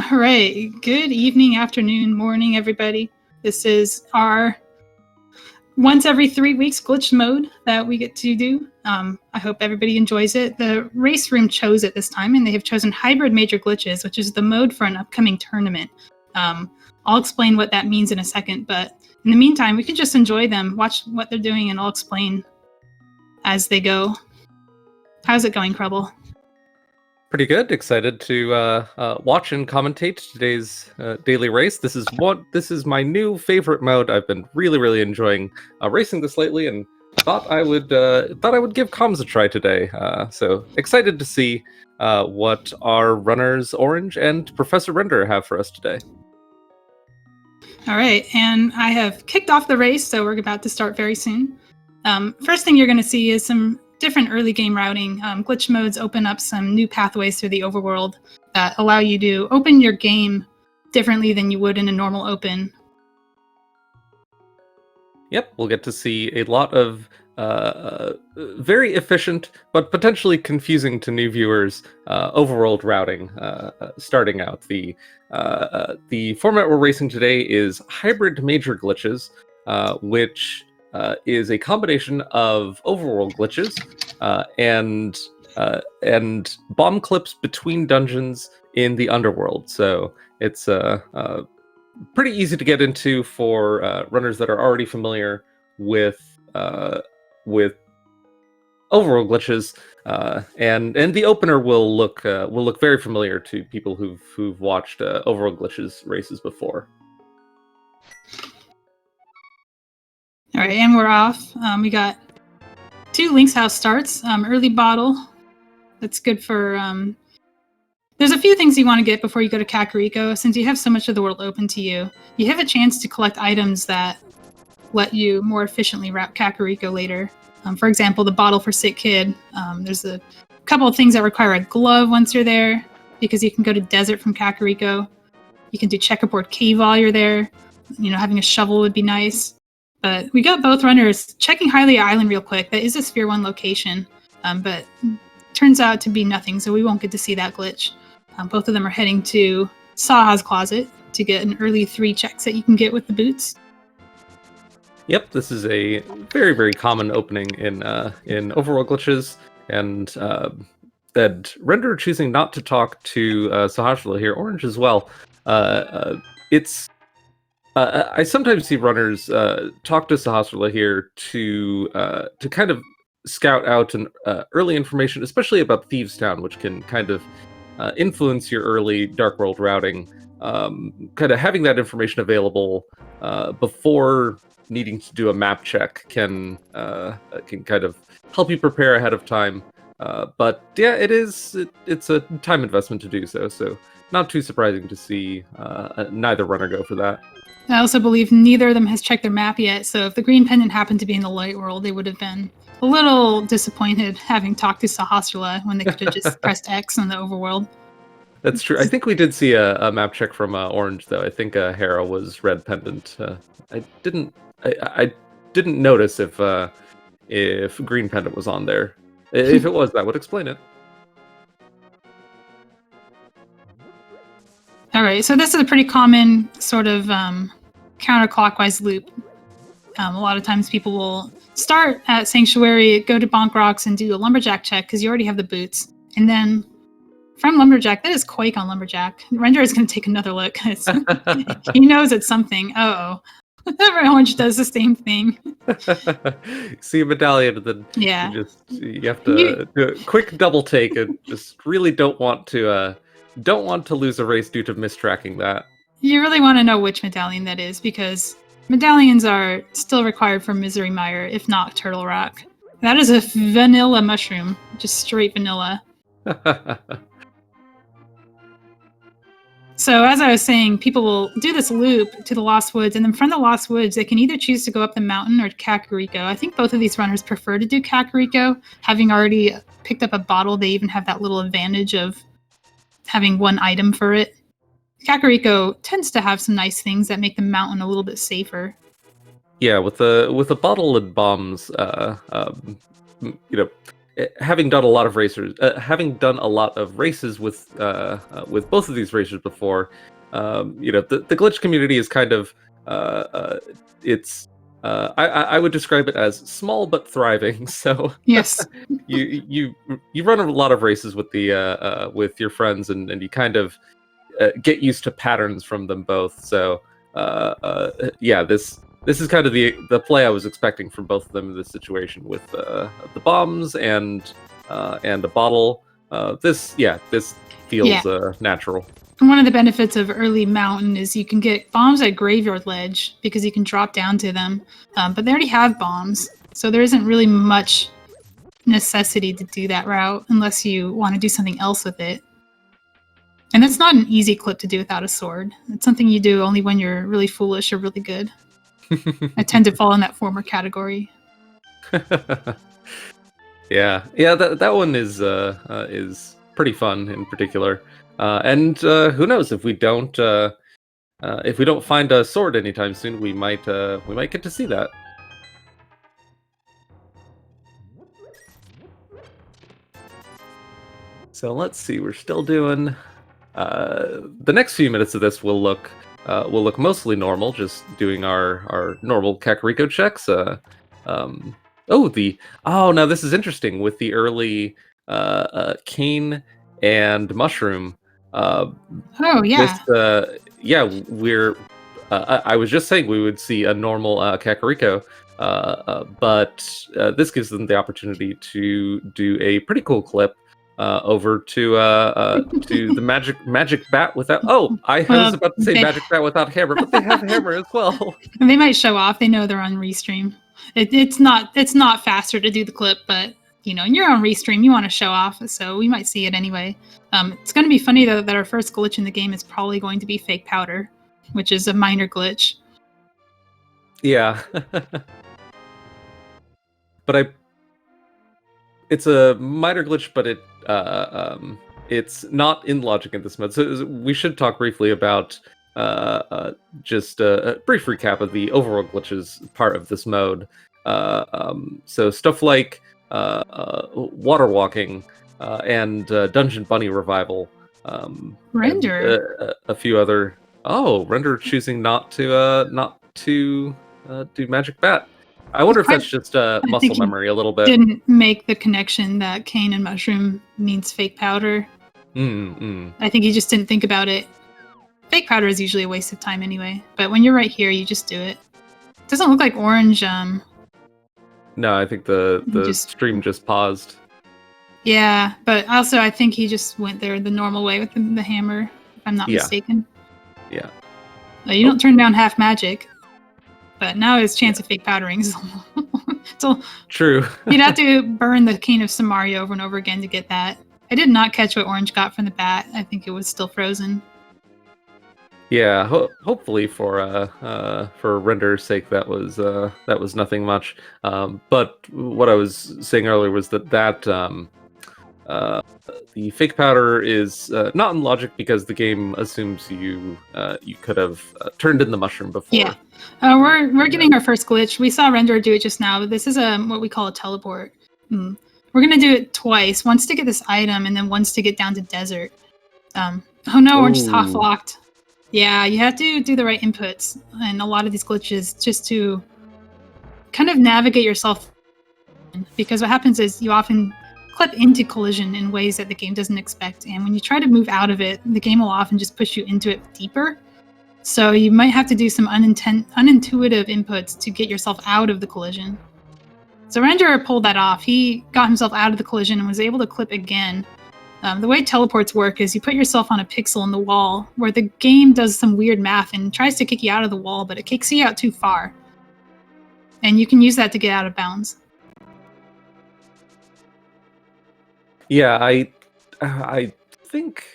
All right. Good evening, afternoon, morning, everybody. This is our once every 3 weeks glitch mode that we get to do. I hope everybody enjoys it. The race room chose it this time, and they have chosen hybrid major glitches, which is the mode for an upcoming tournament. I'll explain what that means in a second, but in the meantime, we can just enjoy them, watch what they're doing, and I'll explain as they go. How's it going, Crubble? Pretty good. Excited to watch and commentate today's daily race. This is my new favorite mode. I've been really enjoying racing this lately, and thought I would give comms a try today. So excited to see what our runners Orange and Professor Render have for us today. All right, and I have kicked off the race, so we're about to start very soon. First thing you're going to see is some different early game routing. Glitch modes open up some new pathways through the overworld that allow you to open your game differently than you would in a normal open. Yep, we'll get to see a lot of very efficient but potentially confusing to new viewers overworld routing starting out. The format we're racing today is hybrid major glitches, which is a combination of overworld glitches and bomb clips between dungeons in the underworld. So it's pretty easy to get into for runners that are already familiar with overworld glitches, and the opener will look very familiar to people who've watched overworld glitches races before. All right, and we're off. We got 2 Link's House starts. Early bottle. That's good for... There's a few things you want to get before you go to Kakariko. Since you have so much of the world open to you, you have a chance to collect items that let you more efficiently route Kakariko later. For example, the bottle for Sick Kid. There's a couple of things that require a glove once you're there, because you can go to Desert from Kakariko. You can do Checkerboard Cave while you're there. Having a shovel would be nice. But we got both runners checking Hylia Island real quick. That is a Sphere 1 location, but turns out to be nothing, so we won't get to see that glitch. Both of them are heading to Saha's Closet to get an early 3 checks that you can get with the boots. Yep, this is a very common opening in overworld glitches, and that Render choosing not to talk to Sahasrahla here, Orange as well. I sometimes see runners talk to Sahasrahla here to kind of scout out an early information, especially about Thieves Town, which can kind of influence your early Dark World routing. Kind of having that information available before needing to do a map check can kind of help you prepare ahead of time. But yeah, it's a time investment to do so. So not too surprising to see neither runner go for that. I also believe neither of them has checked their map yet, so if the green pendant happened to be in the light world, they would have been a little disappointed having talked to Sahasrahla when they could have just pressed X on the overworld. That's true. I think we did see a map check from Orange, though. I think Hera was red pendant. I didn't notice if green pendant was on there. If it was, that would explain it. All right, so this is a pretty common sort of counterclockwise loop. A lot of times people will start at Sanctuary, go to Bonk Rocks, and do a Lumberjack check because you already have the boots. And then from Lumberjack, that is Quake on Lumberjack. Render is going to take another look. He knows it's something. Uh-oh. Orange does the same thing. See a medallion, and then you have to do a quick double take, and just really don't want to lose a race due to mistracking that. You really want to know which medallion that is, because medallions are still required for Misery Mire, if not Turtle Rock. That is a vanilla mushroom, just straight vanilla. So as I was saying, people will do this loop to the Lost Woods, and then from the Lost Woods, they can either choose to go up the mountain or to Kakariko. I think both of these runners prefer to do Kakariko. Having already picked up a bottle, they even have that little advantage of having one item for it. Kakariko tends to have some nice things that make the mountain a little bit safer. Yeah, with a bottle and bombs, having done a lot of races with both of these racers before, the glitch community is kind of it's I would describe it as small but thriving. So Yes. you run a lot of races with the with your friends, and you kind of get used to patterns from them both. So yeah, this is kind of the play I was expecting from both of them in this situation with the bombs and a bottle. This feels natural. And one of the benefits of early mountain is you can get bombs at Graveyard Ledge because you can drop down to them, but they already have bombs, so there isn't really much necessity to do that route unless you want to do something else with it. And that's not an easy clip to do without a sword. It's something you do only when you're really foolish or really good. I tend to fall in that former category. yeah, that one is pretty fun in particular. And who knows, if we don't find a sword anytime soon, we might get to see that. So let's see, we're still doing. The next few minutes of this will look mostly normal, just doing our normal Kakariko checks. Now this is interesting with the early cane and mushroom. Oh yeah. We're. I was just saying we would see a normal Kakariko, but this gives them the opportunity to do a pretty cool clip over to the magic bat without. Oh, I was about to say magic bat without hammer, but they have hammer as well. And they might show off. They know they're on restream. It's not faster to do the clip, but you're on restream. You want to show off, so we might see it anyway. It's going to be funny though that our first glitch in the game is probably going to be fake powder, which is a minor glitch. Yeah, but it's a minor glitch, but it's not in logic in this mode. So we should talk briefly about just a brief recap of the overall glitches part of this mode. So stuff like water walking and dungeon bunny revival. Render. A few other. Oh, Render choosing not to do magic bat. I wonder if that's just muscle memory a little bit. Didn't make the connection that cane and mushroom means fake powder. I think he just didn't think about it. Fake powder is usually a waste of time anyway, but when you're right here, you just do it. It doesn't look like orange. No, I think the stream just paused. Yeah, but also I think he just went there the normal way with the hammer, if I'm not mistaken. Yeah. You don't turn down half magic. But now his chance of fake powdering is so true. You'd have to burn the cane of Samaria over and over again to get that. I did not catch what Orange got from the bat. I think it was still frozen. Yeah, hopefully for Render's sake that was nothing much. But what I was saying earlier was that the fake powder is not in logic because the game assumes you could have turned in the mushroom before. Yeah, we're getting our first glitch. We saw Render do it just now, but this is what we call a teleport. We're gonna do it twice: once to get this item, and then once to get down to desert. Oh no, Orange is half locked. Yeah, you have to do the right inputs, and a lot of these glitches just to kind of navigate yourself. Because what happens is you often clip into collision in ways that the game doesn't expect, and when you try to move out of it, the game will often just push you into it deeper. So you might have to do some unintuitive inputs to get yourself out of the collision. So Ranger pulled that off. He got himself out of the collision and was able to clip again. The way teleports work is you put yourself on a pixel in the wall where the game does some weird math and tries to kick you out of the wall, but it kicks you out too far. And you can use that to get out of bounds. Yeah, I think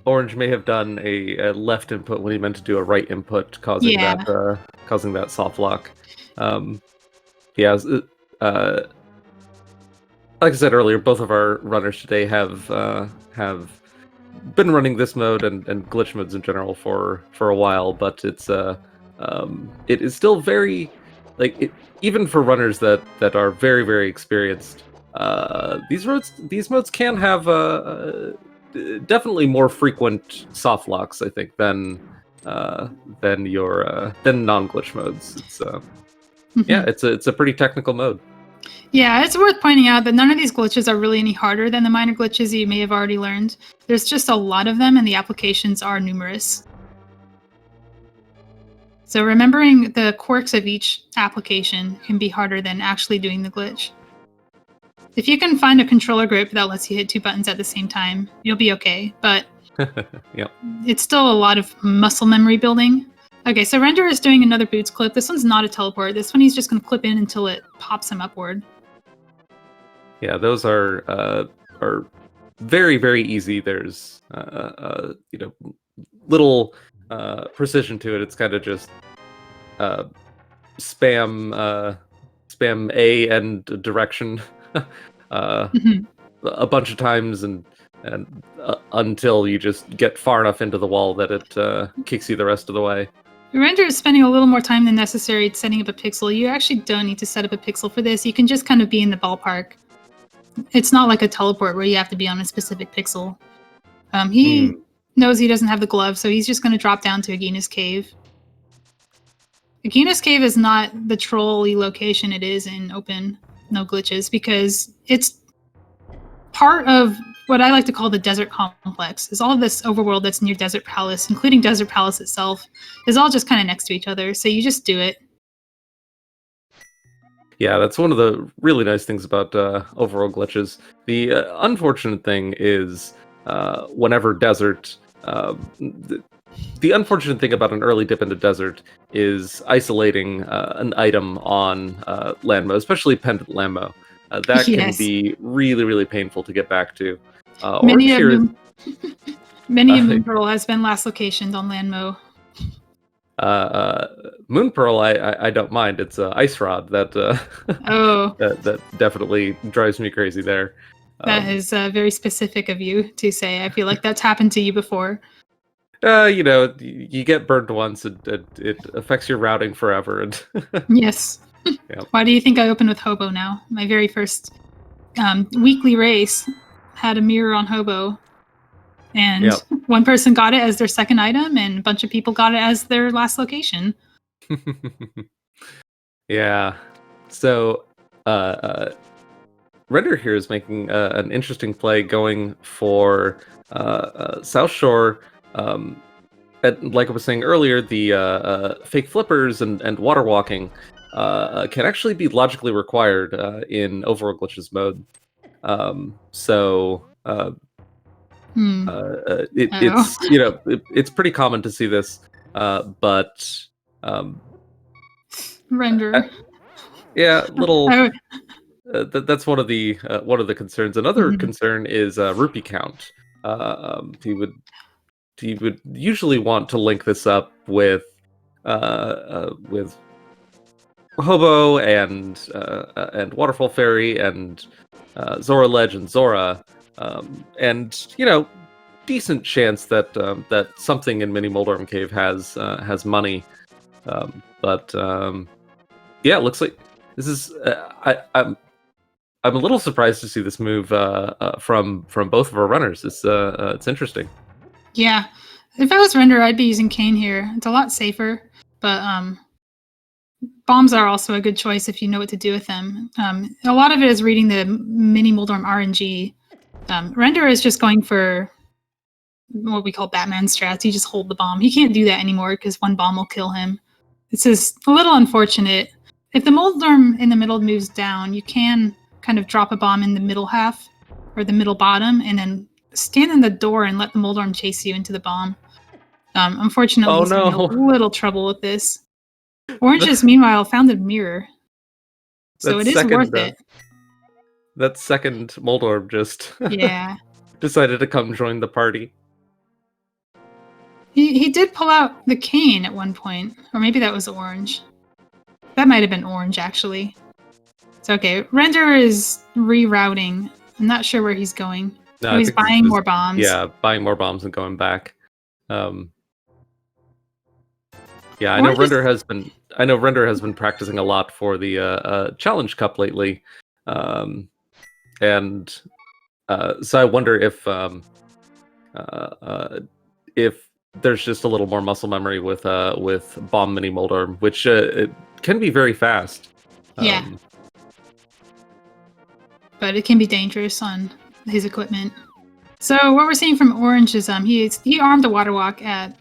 Orange may have done a left input when he meant to do a right input, causing that soft lock. Like I said earlier, both of our runners today have been running this mode and glitch modes in general for a while, but it is still very even for runners that are very, very experienced. these modes can have definitely more frequent soft locks, I think, than non-glitch modes. It's yeah, it's a pretty technical mode. Yeah, it's worth pointing out that none of these glitches are really any harder than the minor glitches you may have already learned. There's just a lot of them, and the applications are numerous. So remembering the quirks of each application can be harder than actually doing the glitch. If you can find a controller grip that lets you hit 2 buttons at the same time, you'll be okay, but Yep. It's still a lot of muscle memory building. Okay, so Render is doing another boots clip. This one's not a teleport. This one he's just going to clip in until it pops him upward. Yeah, those are very, very easy. There's little precision to it. It's kind of just spam A and direction a bunch of times and until you just get far enough into the wall that it kicks you the rest of the way. Render is spending a little more time than necessary setting up a pixel. You actually don't need to set up a pixel for this. You can just kind of be in the ballpark. It's not like a teleport where you have to be on a specific pixel. He knows he doesn't have the glove, so he's just going to drop down to Agina's cave. Agina's cave is not the troll-y location it is in open no glitches because it's part of what I like to call the desert complex. Is all of this overworld that's near Desert Palace, including Desert Palace itself, is all just kind of next to each other. So you just do it. Yeah, that's one of the really nice things about overworld glitches. The unfortunate thing is whenever desert... the unfortunate thing about an early dip into desert is isolating an item on Landmo, especially pendant Landmo. That can be really, really painful to get back to. Many of Moon Pearl has been last locationed on Landmo. Moon Pearl, I don't mind. It's Ice Rod that that definitely drives me crazy there. That is very specific of you to say. I feel like that's happened to you before. You get burned once, it affects your routing forever. And yes. Yep. Why do you think I opened with Hobo now? My very first weekly race had a mirror on Hobo. And one person got it as their second item, and a bunch of people got it as their last location. Yeah. So, Render here is making an interesting play going for South Shore. Like I was saying earlier, the fake flippers and water walking can actually be logically required in overworld glitches mode. It's pretty common to see this, but Render. That's one of the concerns. Another concern is rupee count. He would usually want to link this up with Hobo and Waterfall Fairy and Zora Ledge and Zora, and decent chance that that something in Mini Moldorm Cave has money, but yeah, it looks like this is I'm a little surprised to see this move from both of our runners. It's interesting. Yeah, if I was Render, I'd be using Kane here. It's a lot safer, but bombs are also a good choice if you know what to do with them. A lot of it is reading the Mini Moldorm RNG. Render is just going for what we call Batman strats. You just hold the bomb. He can't do that anymore because one bomb will kill him. This is a little unfortunate. If the Moldorm in the middle moves down, you can kind of drop a bomb in the middle half or the middle bottom and then stand in the door and let the Moldorm chase you into the bomb. Unfortunately, he's having a little trouble with this. Orange has meanwhile found a mirror, so it is worth it. That second Moldorm just decided to come join the party. He did pull out the cane at one point, or maybe that was Orange. That might have been Orange, actually. It's okay. Render is rerouting. I'm not sure where he's going. No, he's buying more bombs. Yeah, buying more bombs and going back. Yeah, I know Render has been practicing a lot for the Challenge Cup lately. And so I wonder if there's just a little more muscle memory with bomb mini Moldorm, which it can be very fast. Yeah. But it can be dangerous on his equipment. So what we're seeing from Orange is he armed the water walk at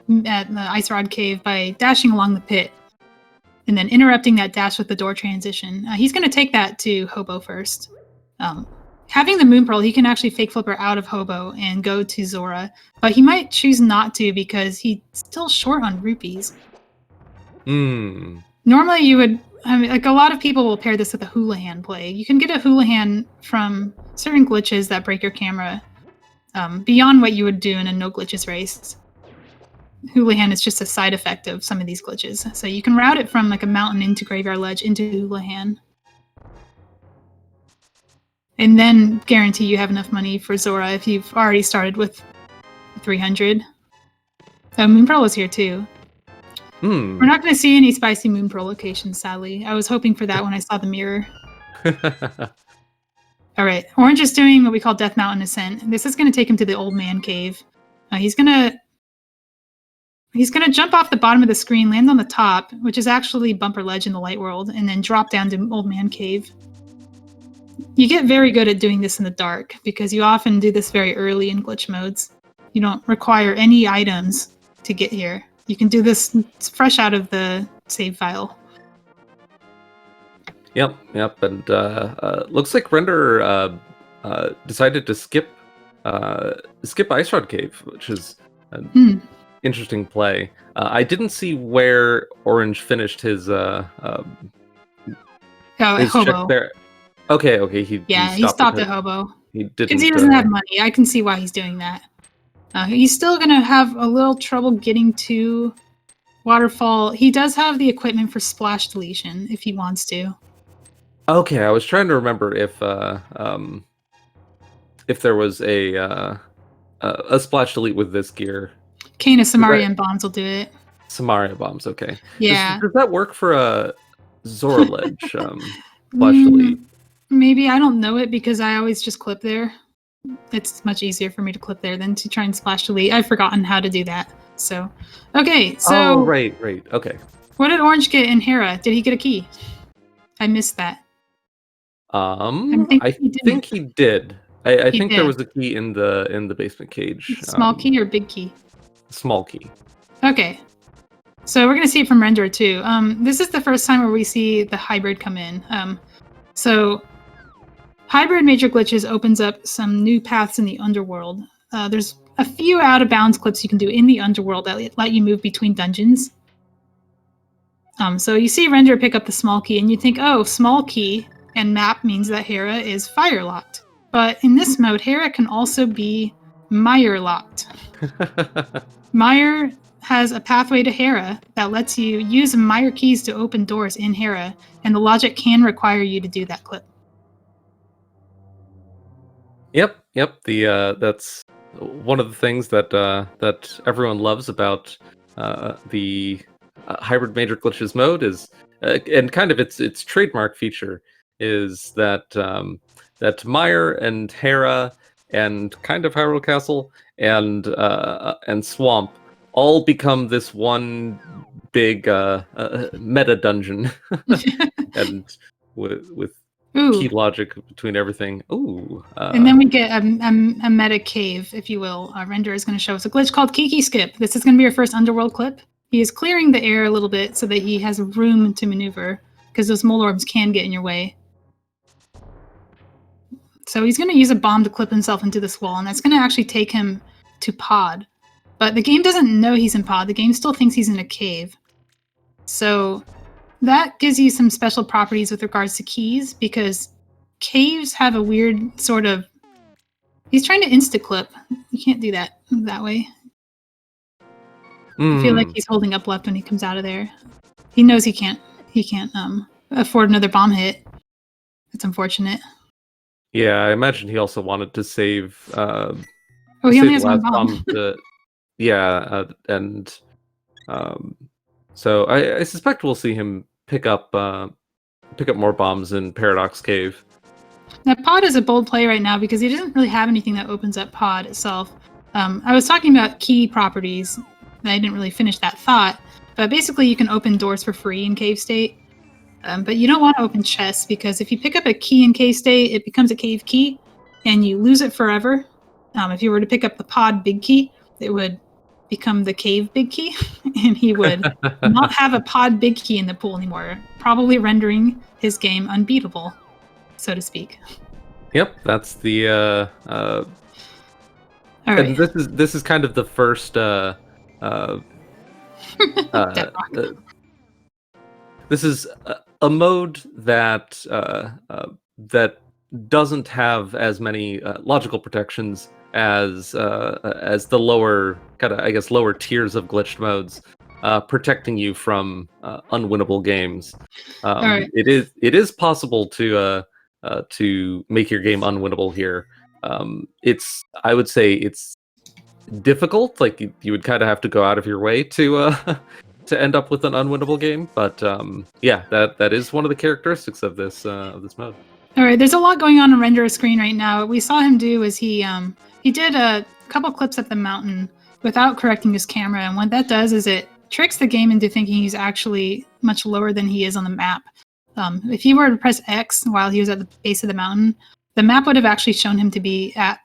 the Ice Rod Cave by dashing along the pit, and then interrupting that dash with the door transition. He's going to take that to Hobo first. Having the Moon Pearl, he can actually fake flipper out of Hobo and go to Zora, but he might choose not to because he's still short on rupees. Normally you would, like a lot of people will pair this with a Houlihan play. You can get a Houlihan from certain glitches that break your camera beyond what you would do in a no glitches race. Houlihan is just a side effect of some of these glitches. So you can route it from like a mountain into Graveyard Ledge into Houlihan. And then guarantee you have enough money for Zora if you've already started with 300. Moon Pearl is here too. We're not going to see any spicy Moon Pearl locations, sadly. I was hoping for that when I saw the mirror. All right, Orange is doing what we call Death Mountain Ascent. This is going to take him to the Old Man Cave. He's gonna jump off the bottom of the screen, land on the top, which is actually Bumper Ledge in the Light World, and then drop down to Old Man Cave. You get very good at doing this in the dark, because you often do this very early in glitch modes. You don't require any items to get here. You can do this fresh out of the save file. Yep. And looks like Render decided to skip Ice Rod Cave, which is an interesting play. I didn't see where Orange finished his Hobo. check there. Okay. He stopped at Hobo. He didn't because he doesn't have money. I can see why he's doing that. He's still gonna have a little trouble getting to Waterfall. He does have the equipment for splash deletion if he wants to. Okay, I was trying to remember if there was a splash delete with this gear. Kana Samaria and bombs will do it. Samaria bombs, okay. Yeah. Does that work for a Zora Ledge splash delete? Maybe. I don't know it because I always just clip there. It's much easier for me to clip there than to try and splash delete. I've forgotten how to do that. So, okay. So. Oh, right. Okay. What did Orange get in Hera? Did he get a key? I missed that. I think he did. I think there was a key in the basement cage. Small key or big key? Small key. Okay. So we're gonna see it from Render too. This is the first time where we see the hybrid come in. So hybrid major glitches opens up some new paths in the underworld. There's a few out of bounds clips you can do in the underworld that let you move between dungeons. So you see Render pick up the small key and you think, oh, small key and map means that Hera is fire locked. But in this mode, Hera can also be Mire locked. Mire has a pathway to Hera that lets you use Mire keys to open doors in Hera, and the logic can require you to do that clip. Yep. That's one of the things that everyone loves about the hybrid major glitches mode is, and kind of its trademark feature is that Mire and Hera and kind of Hyrule Castle and Swamp all become this one big meta dungeon, and with key logic between everything. And then we get a meta cave, if you will. Render is going to show us a glitch called Kiki Skip. This is going to be our first underworld clip. He is clearing the air a little bit so that he has room to maneuver, because those mole orbs can get in your way. So he's going to use a bomb to clip himself into this wall, and that's going to actually take him to Pod. But the game doesn't know he's in Pod. The game still thinks he's in a cave. So that gives you some special properties with regards to keys, because caves have a weird sort of... He's trying to insta-clip. You can't do that way. I feel like he's holding up left when he comes out of there. He knows he can't afford another bomb hit. That's unfortunate. Yeah, I imagine he also wanted to save. He only has one bomb. So I suspect we'll see him pick up more bombs in Paradox Cave. That pod is a bold play right now because he doesn't really have anything that opens up pod itself. I was talking about key properties. I didn't really finish that thought, but basically you can open doors for free in cave state. But you don't want to open chests because if you pick up a key in cave state, it becomes a cave key and you lose it forever. If you were to pick up the pod big key, it would become the cave big key and he would not have a pod big key in the pool anymore, probably rendering his game unbeatable, so to speak. Yep, that's the All right. and this is kind of the first this is a mode that that doesn't have as many logical protections as the lower kind of, I guess, lower tiers of glitched modes, protecting you from unwinnable games. Right. It is possible to make your game unwinnable here. I would say it's difficult. Like you would kind of have to go out of your way to to end up with an unwinnable game. But yeah, that is one of the characteristics of this mode. All right, there's a lot going on Renderer's screen right now. What we saw him do is he did a couple clips at the mountain without correcting his camera, and what that does is it tricks the game into thinking he's actually much lower than he is on the map. If he were to press X while he was at the base of the mountain, the map would have actually shown him to be at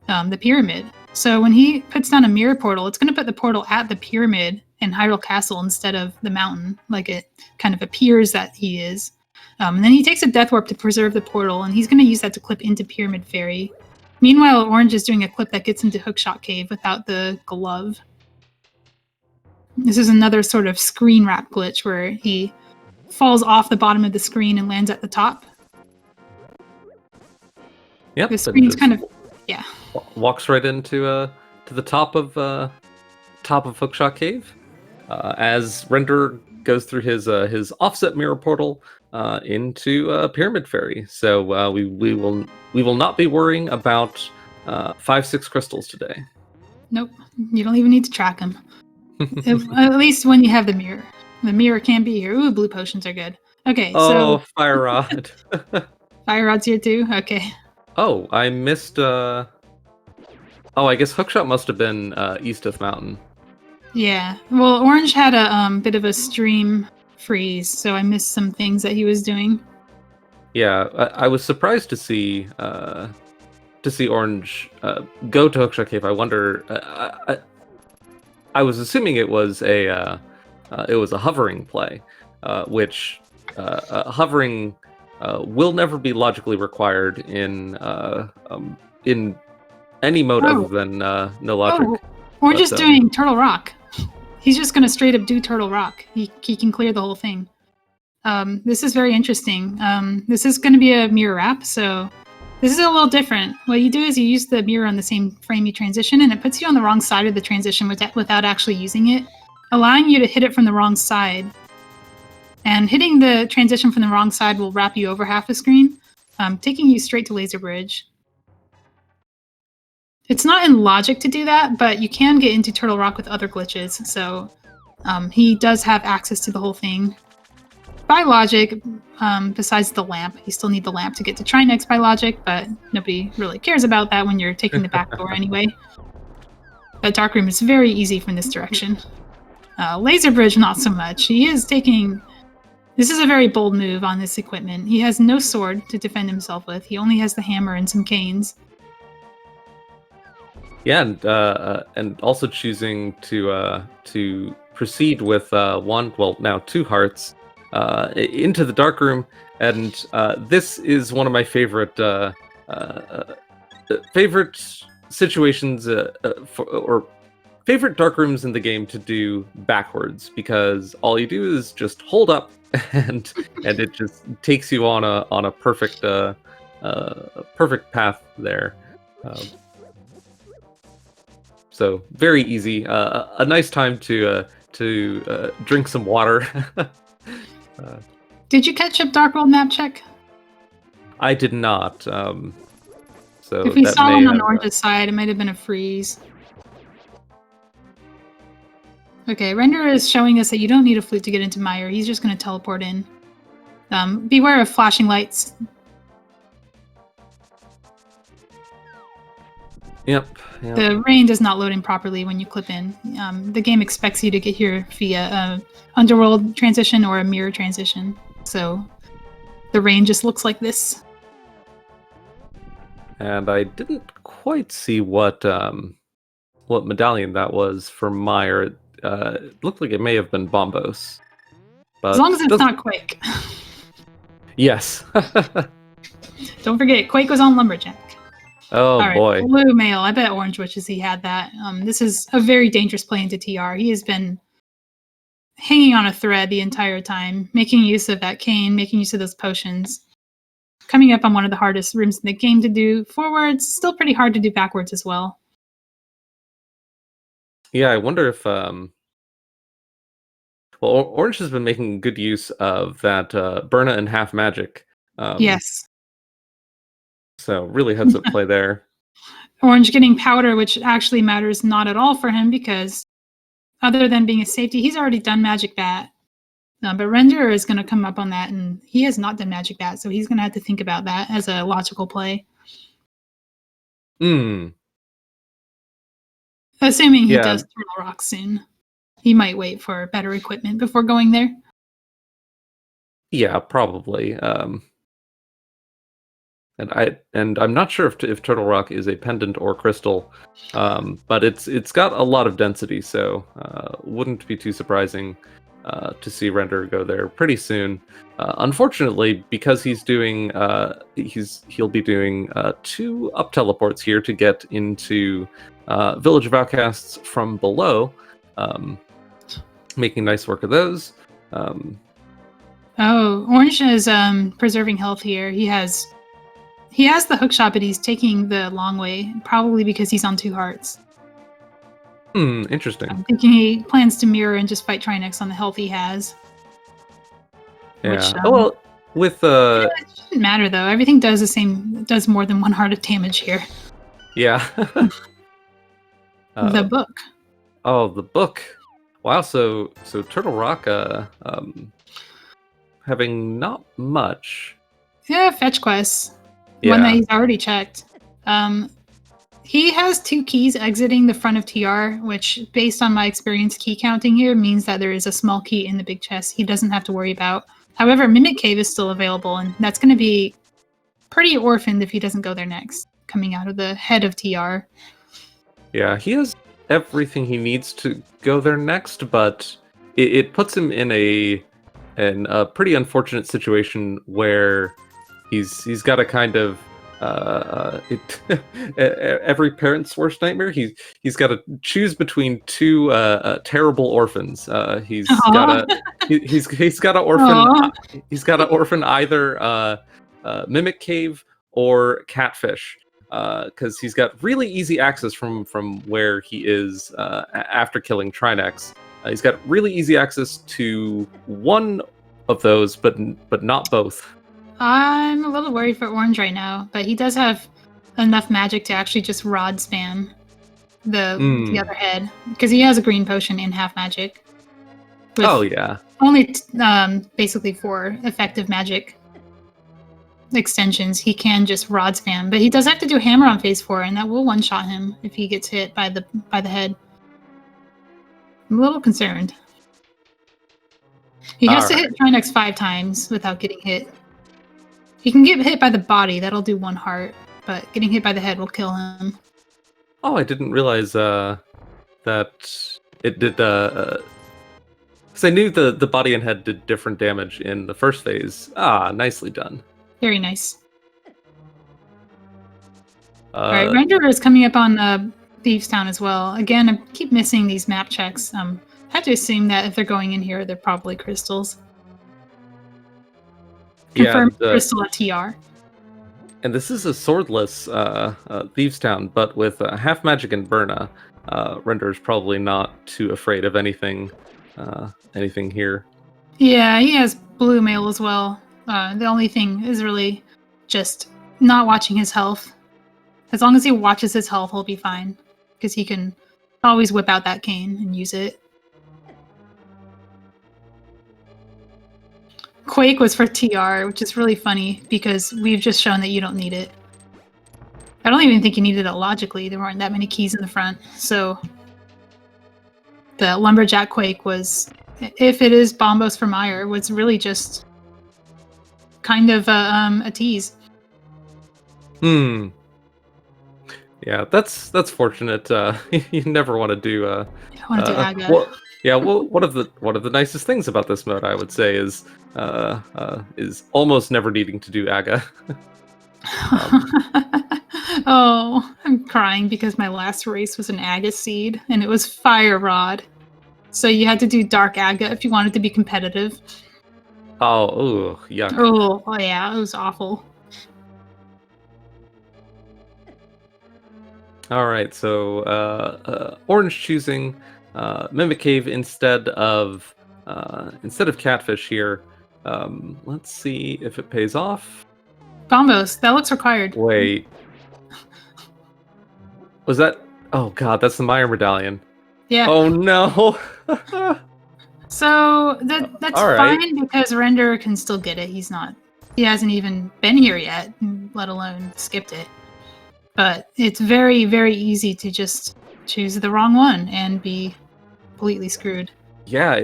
the pyramid. So when he puts down a mirror portal, it's going to put the portal at the pyramid in Hyrule Castle instead of the mountain, like it kind of appears that he is. And then he takes a death warp to preserve the portal, and he's going to use that to clip into Pyramid Fairy. Meanwhile, Orange is doing a clip that gets into Hookshot Cave without the glove. This is another sort of screen wrap glitch where he falls off the bottom of the screen and lands at the top. Yep, the screen's kind of, yeah. Walks right into to the top of Hookshot Cave, as Render goes through his offset mirror portal into Pyramid Fairy. So we will not be worrying about 5-6 crystals today. Nope, you don't even need to track them. At least when you have the mirror. The mirror can be here. Ooh, blue potions are good. Okay, so Fire Rod. Fire Rod's here too. Okay. Oh, I missed. Oh, I guess Hookshot must have been east of Mountain. Yeah. Well, Orange had a bit of a stream freeze, so I missed some things that he was doing. Yeah, I was surprised to see Orange go to Hookshot Cave. I wonder. I was assuming it was a hovering play, which hovering will never be logically required in any mode other than no logic. Oh, Orange is doing Turtle Rock. He's just going to straight up do Turtle Rock. He can clear the whole thing. This is very interesting. This is going to be a mirror wrap, so this is a little different. What you do is you use the mirror on the same frame you transition, and it puts you on the wrong side of the transition without actually using it, allowing you to hit it from the wrong side. And hitting the transition from the wrong side will wrap you over half the screen, taking you straight to Laser Bridge. It's not in logic to do that, but you can get into Turtle Rock with other glitches, so he does have access to the whole thing. By logic, besides the lamp, you still need the lamp to get to Trinex by logic, but nobody really cares about that when you're taking the back door anyway. But Dark Room is very easy from this direction. Laser Bridge, not so much. He is taking... This is a very bold move on this equipment. He has no sword to defend himself with. He only has the hammer and some canes. Yeah, and also choosing to proceed with now 2 hearts into the Dark Room, and this is one of my favorite situations or favorite Dark Rooms in the game to do backwards, because all you do is just hold up and it just takes you on a perfect perfect path there. So very easy. A nice time to drink some water. Did you catch up Dark World map check? I did not. So if we saw one on Orange's side, it might have been a freeze. Okay, Render is showing us that you don't need a flute to get into Mire. He's just going to teleport in. Beware of flashing lights. Yep. The rain does not load in properly when you clip in. The game expects you to get here via a underworld transition or a mirror transition. So the rain just looks like this. And I didn't quite see what medallion that was for Meyer. It looked like it may have been Bombos. But As long as it's not Quake. Yes. Don't forget, Quake was on Lumberjack. Oh, All right, boy. Blue Mail. I bet Orange wishes he had that. This is a very dangerous play into TR. He has been hanging on a thread the entire time, making use of that cane, making use of those potions. Coming up on one of the hardest rooms in the game to do forwards, still pretty hard to do backwards as well. Yeah, I wonder if Orange has been making good use of that Burna and half magic. Yes. So really heads up play there. Orange getting powder, which actually matters not at all for him because other than being a safety, he's already done Magic Bat. But Renderer is going to come up on that, and he has not done Magic Bat, so he's going to have to think about that as a logical play. Assuming he does Turtle Rock soon. He might wait for better equipment before going there. Yeah, probably. And I'm not sure if Turtle Rock is a pendant or crystal, but it's got a lot of density, so wouldn't be too surprising to see Renderer go there pretty soon. Unfortunately, because he's doing he'll be doing 2 up teleports here to get into Village of Outcasts from below, making nice work of those. Orange is preserving health here. He has the hook shot, but he's taking the long way, probably because he's on 2 hearts. Interesting. I'm thinking he plans to mirror and just fight Trinex on the health he has. Yeah. Which, well, with it shouldn't matter though. Everything does the same. It does more than 1 heart of damage here. Yeah. The book. Oh, the book. Wow. So Turtle Rock, having not much. Yeah, fetch quests. Yeah. One that he's already checked. He has 2 keys exiting the front of TR, which, based on my experience key counting here, means that there is a small key in the big chest he doesn't have to worry about. However, Mimic Cave is still available, and that's going to be pretty orphaned if he doesn't go there next, coming out of the head of TR. Yeah, he has everything he needs to go there next, but it puts him in a pretty unfortunate situation where he's got to kind of every parent's worst nightmare. He's got to choose between 2 terrible orphans. He's got to orphan. He's got to orphan either Mimic Cave or Catfish, because he's got really easy access from where he is after killing Trinex. He's got really easy access to one of those, but not both. I'm a little worried for Orange right now, but he does have enough magic to actually just rod spam the other head, because he has a green potion in half magic. Oh yeah. Only basically 4 effective magic extensions. He can just rod spam, but he does have to do hammer on phase 4, and that will one-shot him if he gets hit by the head. I'm a little concerned. He has to hit Trinex 5 times without getting hit. He can get hit by the body, that'll do 1 heart, but getting hit by the head will kill him. Oh, I didn't realize that it did. Because I knew the body and head did different damage in the first phase. Nicely done. Very nice. Alright, Renderer is coming up on Thieves Town as well. Again, I keep missing these map checks. I have to assume that if they're going in here, they're probably crystals. Confirmed crystal at TR. And this is a swordless Thieves Town, but with half magic and Burna. Renderer's probably not too afraid of anything here. Yeah, he has blue mail as well. The only thing is really just not watching his health. As long as he watches his health, he'll be fine, because he can always whip out that cane and use it. Quake was for TR, which is really funny because we've just shown that you don't need it. I don't even think you needed it logically. There weren't that many keys in the front. So the Lumberjack Quake was, if it is Bombos for Meyer, was really just kind of a tease. Yeah, that's fortunate. You never want to do. I want to do Aga. Well, yeah. Well, one of the nicest things about this mode, I would say, is almost never needing to do Aga. Oh, I'm crying because my last race was an Aga seed, and it was Fire Rod. So you had to do Dark Aga if you wanted to be competitive. Oh, yuck. Oh yeah, it was awful. All right, so Orange choosing Mimic Cave instead of Catfish here. Let's see if it pays off. Bombos, that looks required. Wait, was that? Oh God, that's the Meyer medallion. Yeah. Oh no. So that's fine because Render can still get it. He hasn't even been here yet, let alone skipped it. But it's very, very easy to just choose the wrong one and be completely screwed. Yeah,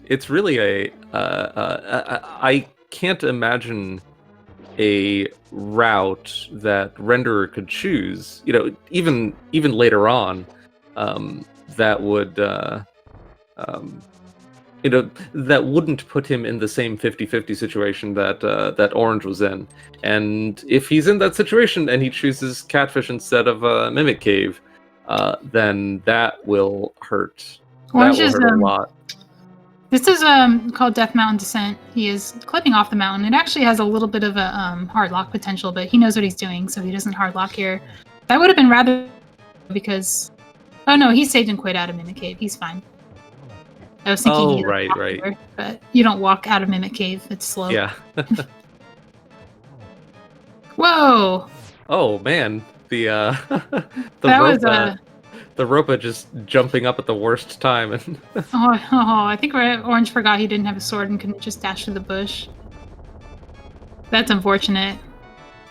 it's really a. I can't imagine a route that renderer could choose. You know, even later on, that would. That wouldn't put him in the same 50-50 situation that Orange was in. And if he's in that situation and he chooses Catfish instead of Mimic Cave, then that will hurt. Orange that will hurt a lot. This is called Death Mountain Descent. He is clipping off the mountain. It actually has a little bit of a hard lock potential, but he knows what he's doing, so he doesn't hard lock here. That would have been rather because... Oh no, he saved and quit out of Mimic Cave. He's fine. I was thinking right. There, but you don't walk out of Mimic Cave. It's slow. Yeah. Whoa! Oh man, the Ropa just jumping up at the worst time. And I think Orange forgot he didn't have a sword and couldn't just dash through the bush. That's unfortunate.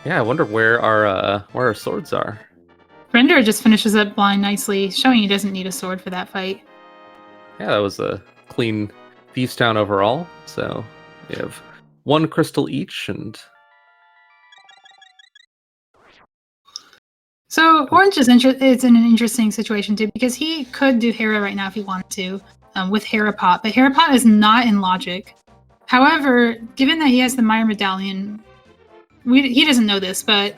Yeah, I wonder where our swords are. Render just finishes up blind nicely, showing he doesn't need a sword for that fight. Yeah, that was a clean Thieves Town overall. So we have one crystal each, and so Orange is it's in an interesting situation too because he could do Hera right now if he wanted to with Hera Pot, but Hera Pot is not in logic. However, given that he has the Meyer medallion, he doesn't know this, but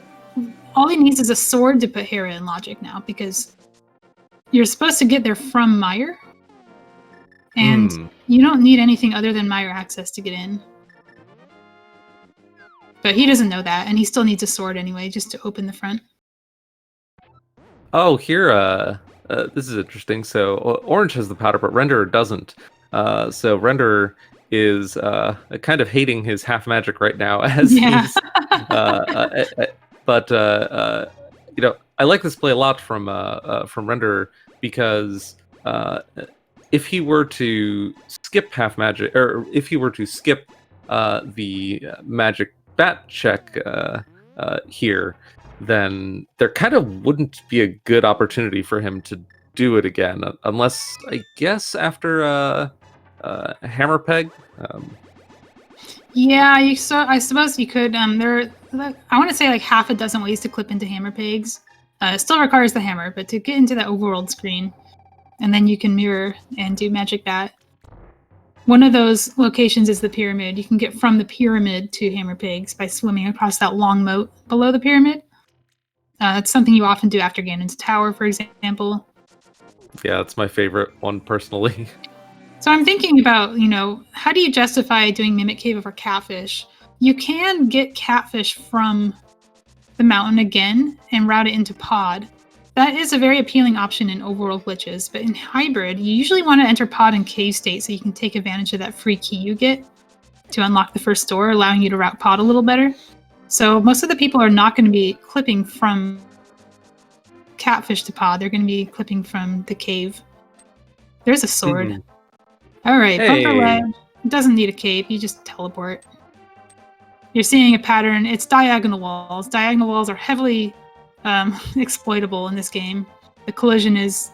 all he needs is a sword to put Hera in logic now because you're supposed to get there from Meyer. And you don't need anything other than Meyer access to get in. But he doesn't know that, and he still needs a sword anyway, just to open the front. Oh, here, this is interesting. So Orange has the powder, but Renderer doesn't. So Renderer is kind of hating his half magic right now as he's... but I like this play a lot from Renderer because... if he were to skip half magic, or if he were to skip the magic bat check here, then there kind of wouldn't be a good opportunity for him to do it again, unless I guess after hammer peg. Yeah, I suppose you could. I want to say like half a dozen ways to clip into hammer pegs. It still requires the hammer, but to get into that overworld screen. And then you can mirror and do magic bat. One of those locations is the pyramid. You can get from the pyramid to hammer pigs by swimming across that long moat below the pyramid. It's something you often do after Ganon's Tower, for example. Yeah, it's my favorite one personally. So I'm thinking about, how do you justify doing Mimic Cave over Catfish? You can get Catfish from the mountain again and route it into Pod. That is a very appealing option in overworld glitches, but in hybrid, you usually want to enter Pod in cave state so you can take advantage of that free key you get to unlock the first door, allowing you to route Pod a little better. So most of the people are not going to be clipping from Catfish to Pod. They're going to be clipping from the cave. There's a sword. Mm-hmm. All right, hey. Bumper Ledge. It doesn't need a cape. You just teleport. You're seeing a pattern. It's diagonal walls. Diagonal walls are heavily exploitable in this game. The collision is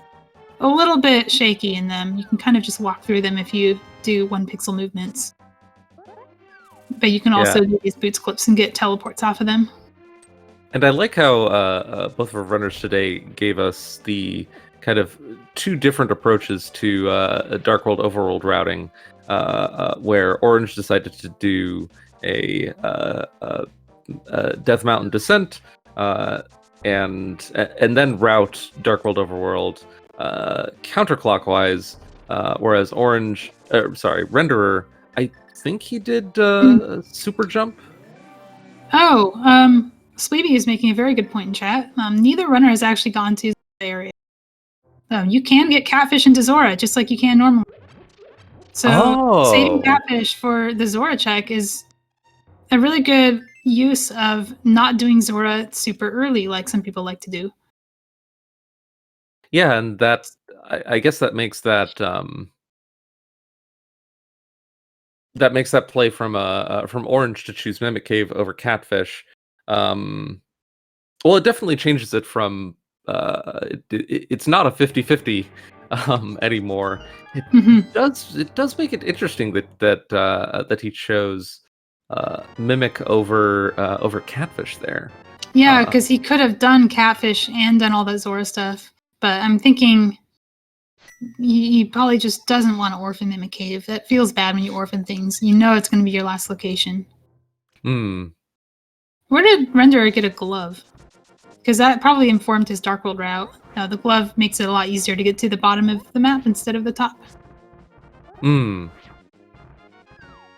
a little bit shaky in them. You can kind of just walk through them if you do 1 pixel movements. But you can also do these boots clips and get teleports off of them. And I like how both of our runners today gave us the kind of 2 different approaches to Dark World Overworld routing, where Orange decided to do a Death Mountain Descent, and then route Dark World Overworld counterclockwise, whereas Renderer, I think he did super jump. Oh, Sleepy is making a very good point in chat. Neither runner has actually gone to the area. You can get catfish into Zora just like you can normally. So saving catfish for the Zora check is a really good use of not doing Zora super early like some people like to do. Yeah, and that I guess that makes that play from Orange to choose Mimic Cave over Catfish. Well, it definitely changes it from it's not a 50-50 anymore. It does make it interesting that he chose Mimic over Catfish there. Yeah, because he could have done Catfish and done all that Zora stuff, but I'm thinking he probably just doesn't want to orphan Mimic Cave. That feels bad when you orphan things. You know it's going to be your last location. Where did Renderer get a glove? Because that probably informed his Dark World route. The glove makes it a lot easier to get to the bottom of the map instead of the top.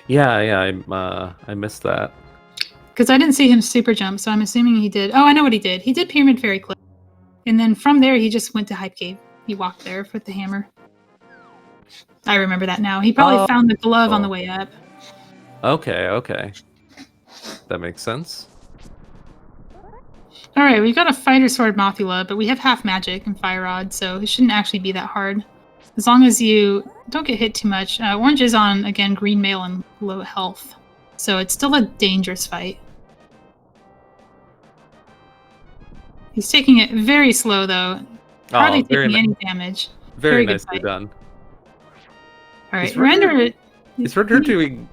Yeah, I missed that. Because I didn't see him super jump, so I'm assuming he did. Oh, I know what he did. He did Pyramid Fairy Cliff. And then from there, he just went to Hype Cave. He walked there with the hammer. I remember that now. He probably found the glove on the way up. Okay. That makes sense. Alright, we've got a Fighter Sword Mothula, but we have half magic and Fire Rod, so it shouldn't actually be that hard. As long as you don't get hit too much. Orange is on, again, green mail and low health. So it's still a dangerous fight. He's taking it very slow, though. Hardly taking any damage. Very nicely done. Alright, Renderer... Is Renderer doing...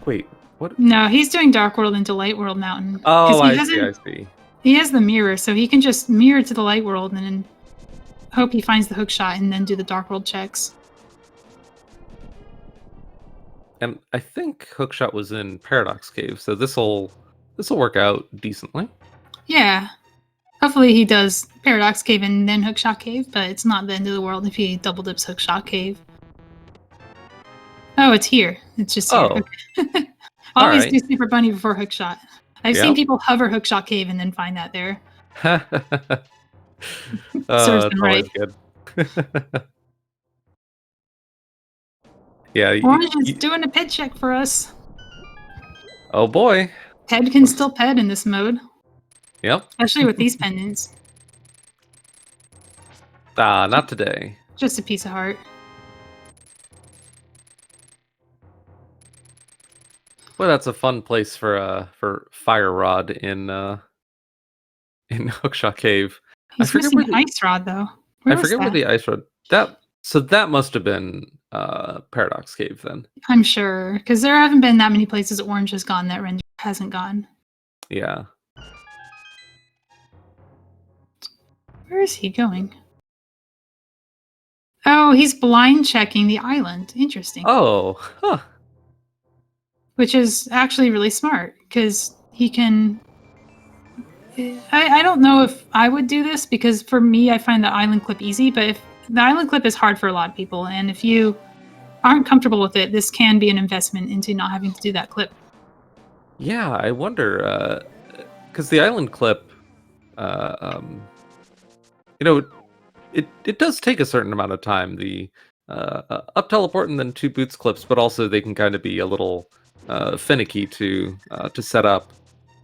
Wait, what? No, he's doing Dark World into Light World Mountain. Oh, I see. He has the mirror, so he can just mirror to the Light World and then hope he finds the hook shot and then do the Dark World checks. And I think Hookshot was in Paradox Cave, so this'll work out decently. Yeah. Hopefully he does Paradox Cave and then Hookshot Cave, but it's not the end of the world if he double dips Hookshot Cave. Oh, it's here. It's just here. Okay. Always do Super Bunny before Hookshot. I've seen people hover Hookshot Cave and then find that there. Serves them right. Good. Yeah. Orange is doing a ped check for us. Oh boy. Ped can still ped in this mode. Yep. Especially with these pendants. Not today. Just a piece of heart. Well, that's a fun place for Fire Rod in Hookshot Cave. He's missing the Ice Rod though. I forget where the Ice Rod. That must have been Paradox Cave then. I'm sure, because there haven't been that many places Orange has gone that Render hasn't gone. Yeah. Where is he going? Oh, he's blind checking the island. Interesting. Oh, huh. Which is actually really smart, because he can... I don't know if I would do this, because for me, I find the island clip easy, but if the island clip is hard for a lot of people, and if you aren't comfortable with it, this can be an investment into not having to do that clip. Yeah, I wonder, because the island clip, it does take a certain amount of time, the up teleport and then 2 boots clips, but also they can kind of be a little finicky to set up.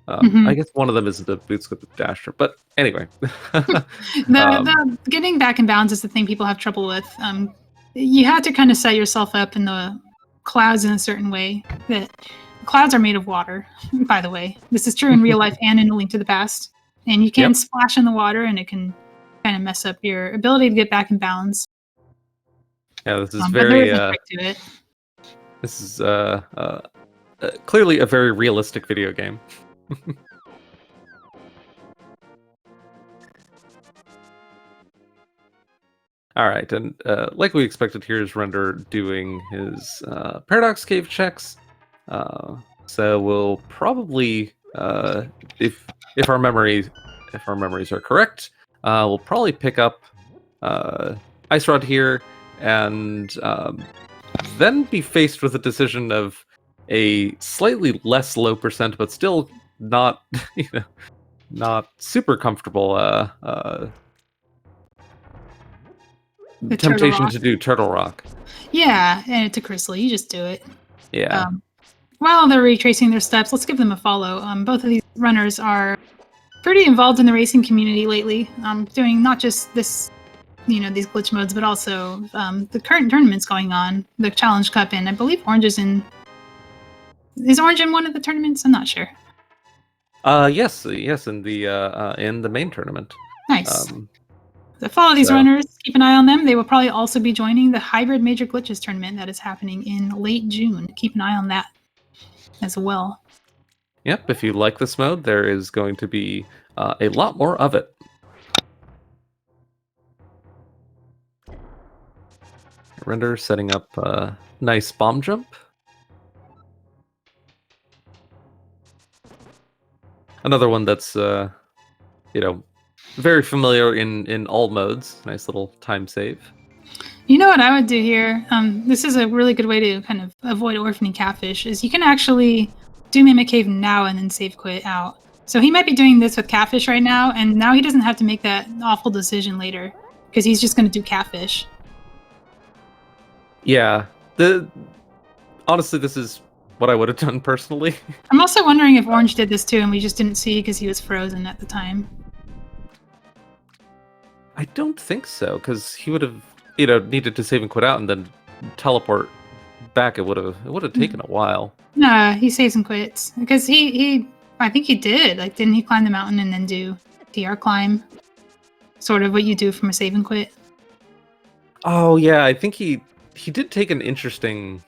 I guess one of them is the boots clip with Dasher, but anyway. the getting back in bounds is the thing people have trouble with. You have to kind of set yourself up in the clouds in a certain way. That clouds are made of water, by the way. This is true in real life and in A Link to the Past. And you can Yep. splash in the water, and it can kind of mess up your ability to get back in balance. Yeah, this is But there very. is a trick to it. This is clearly a very realistic video game. All right, and like we expected, here's Render doing his Paradox Cave checks. So we'll probably, if our memories are correct, we'll probably pick up Ice Rod here, and then be faced with a decision of a slightly less low percent, but still not, not super comfortable The Turtle temptation Rock. to do Turtle Rock. Yeah, and it's a crystal. You just do it. Yeah. While they're retracing their steps, let's give them a follow. Both of these runners are pretty involved in the racing community lately, doing not just this, these glitch modes, but also the current tournaments going on, the Challenge Cup, and I believe Orange is in. Is Orange in one of the tournaments? I'm not sure. Yes, in the main tournament. Nice. So follow these runners. Keep an eye on them. They will probably also be joining the Hybrid Major Glitches tournament that is happening in late June. Keep an eye on that as well. Yep, if you like this mode, there is going to be a lot more of it. Render setting up a nice bomb jump. Another one that's, very familiar in all modes. Nice little time save. You know what I would do here? This is a really good way to kind of avoid orphaning catfish, is you can actually do Mimic Cave now and then save quit out. So he might be doing this with catfish right now, and now he doesn't have to make that awful decision later, because he's just going to do catfish. Yeah. Honestly, this is what I would have done personally. I'm also wondering if Orange did this too, and we just didn't see because he was frozen at the time. I don't think so, because he would have, needed to save and quit out and then teleport back. It would have taken a while. No, he saves and quits because I think he did. Like, didn't he climb the mountain and then do TR climb? Sort of what you do from a save and quit. Oh yeah, I think he did take an interesting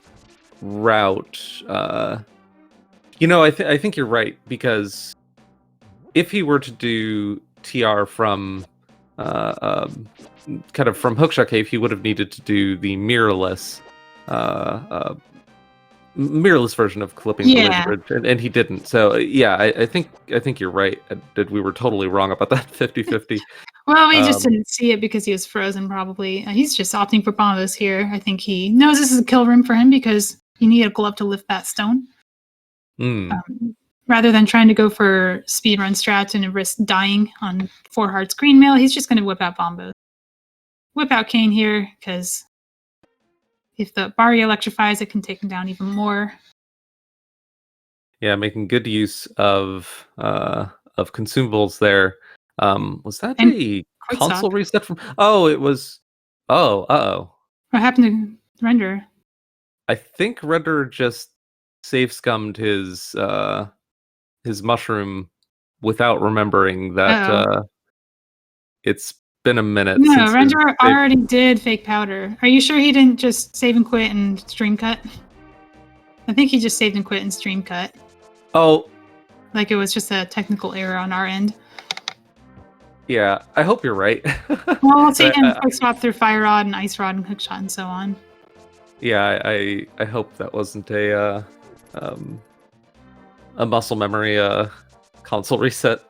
route. I think you're right, because if he were to do TR from kind of from Hookshot Cave, he would have needed to do the mirrorless version of clipping the laser bridge, and he didn't. So yeah, I think you're right that we were totally wrong about that 50-50. Well, we just didn't see it because he was frozen, probably. He's just opting for bombos here. I think he knows this is a kill room for him because you need a glove to lift that stone. Rather than trying to go for speedrun strats and risk dying on 4 hearts green mail, he's just going to whip out bombos. Whip out Kane here, because if the Bari electrifies, it can take him down even more. Yeah, making good use of consumables there. Was that a console reset from? Oh, it was. Oh, What happened to Render? I think Render just save scummed his mushroom without remembering that it's been a minute. No, Render already did fake powder. Are you sure he didn't just save and quit and stream cut? I think he just saved and quit and stream cut. Oh. Like it was just a technical error on our end. Yeah, I hope you're right. Well, let's see him quick swap through Fire Rod and Ice Rod and Hookshot and so on. Yeah, I hope that wasn't a muscle memory console reset.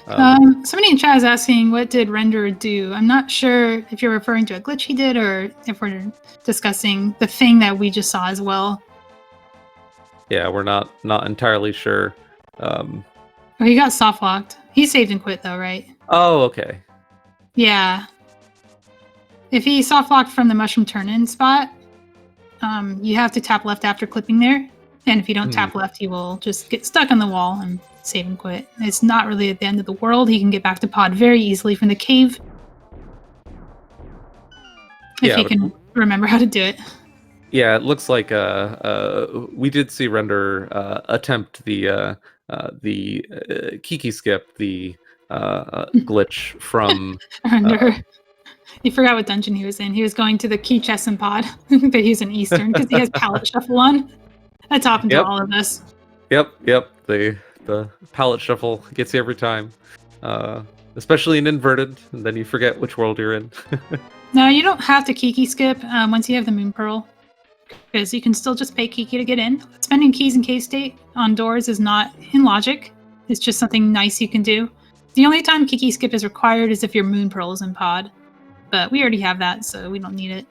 Somebody in chat is asking, what did Render do? I'm not sure if you're referring to a glitch he did or if we're discussing the thing that we just saw as well. Yeah, we're not entirely sure. He got soft locked. He saved and quit though, right? Oh, okay. Yeah. If he soft locked from the mushroom turn-in spot, you have to tap left after clipping there. And if you don't tap left, he will just get stuck on the wall and save and quit. It's not really at the end of the world. He can get back to pod very easily from the cave. If he can remember how to do it. Yeah, it looks like we did see Render attempt the Kiki skip, the glitch from. You forgot what dungeon he was in. He was going to the key chest and pod, but he's in Eastern because he has pallet shuffle on. That's happened to all of us. Yep. The pallet shuffle gets you every time, especially in inverted, and then you forget which world you're in. No, you don't have to Kiki skip once you have the Moon Pearl, because you can still just pay Kiki to get in. Spending keys in K-State on doors is not in logic. It's just something nice you can do. The only time Kiki skip is required is if your Moon Pearl is in pod. But we already have that, so we don't need it.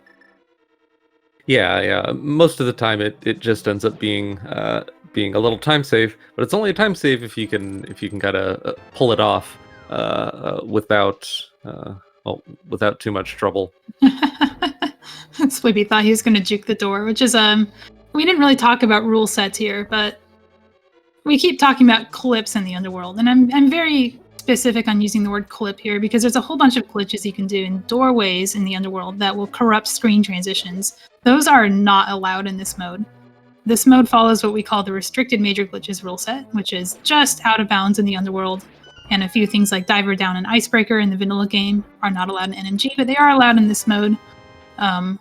Yeah. Most of the time, it just ends up being a little time save, but it's only a time save if you can kind of pull it off without too much trouble. Splippy thought he was going to juke the door, which is we didn't really talk about rule sets here, but we keep talking about clips in the underworld, and I'm very specific on using the word clip here because there's a whole bunch of glitches you can do in doorways in the underworld that will corrupt screen transitions. Those are not allowed in this mode. This mode follows what we call the restricted major glitches rule set, which is just out of bounds in the underworld, and a few things like Diver Down and Icebreaker in the vanilla game are not allowed in NMG, but they are allowed in this mode. And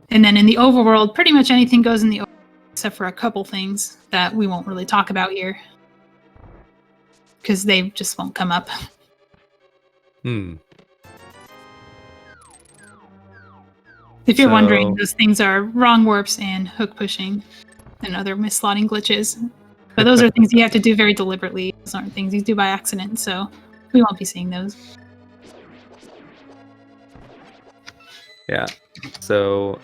then in the overworld, pretty much anything goes in the overworld except for a couple things that we won't really talk about here, because they just won't come up. If you're wondering, those things are wrong warps and hook pushing and other misslotting glitches. But those are things you have to do very deliberately. Those aren't things you do by accident, so we won't be seeing those. Yeah. So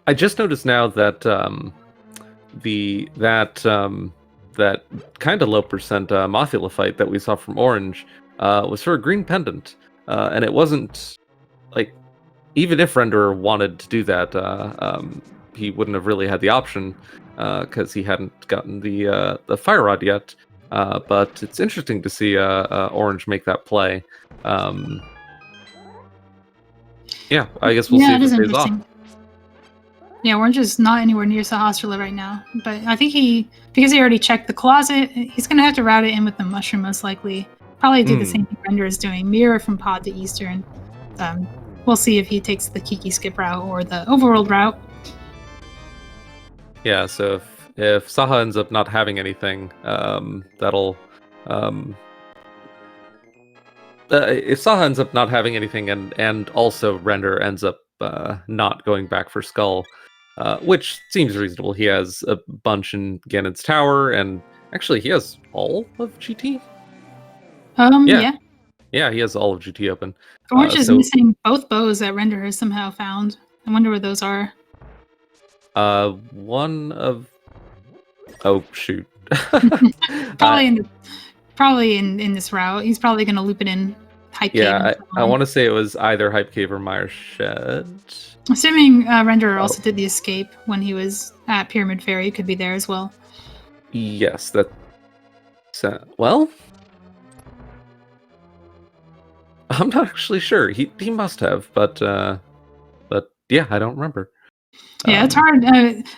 I just noticed now that that kind of low percent Mothula fight that we saw from Orange was for a green pendant, and it wasn't like, even if Renderer wanted to do that, he wouldn't have really had the option because he hadn't gotten the fire rod yet. But it's interesting to see Orange make that play. Yeah, I guess we'll see if it pays off. Yeah, Orange is not anywhere near Sahasrahla right now, but I think because he already checked the closet, he's going to have to route it in with the mushroom most likely. Probably do the same thing Render is doing, mirror from pod to Eastern. We'll see if he takes the Kiki skip route or the overworld route. Yeah, so if Saha ends up not having anything, that'll... if Saha ends up not having anything and also Render ends up not going back for Skull, which seems reasonable. He has a bunch in Ganon's Tower, and actually he has all of GT? Yeah. Yeah, he has all of GT open. Orange is missing both bows that Render has somehow found. I wonder where those are. One of... Oh, shoot. Probably in this route. He's probably going to loop it in Hype Cave. Yeah, I want to say it was either Hype Cave or Mire Shed. Assuming Renderer also did the escape when he was at Pyramid Ferry, could be there as well. Yes, that... well... I'm not actually sure. He must have, but yeah, I don't remember. Yeah, it's hard.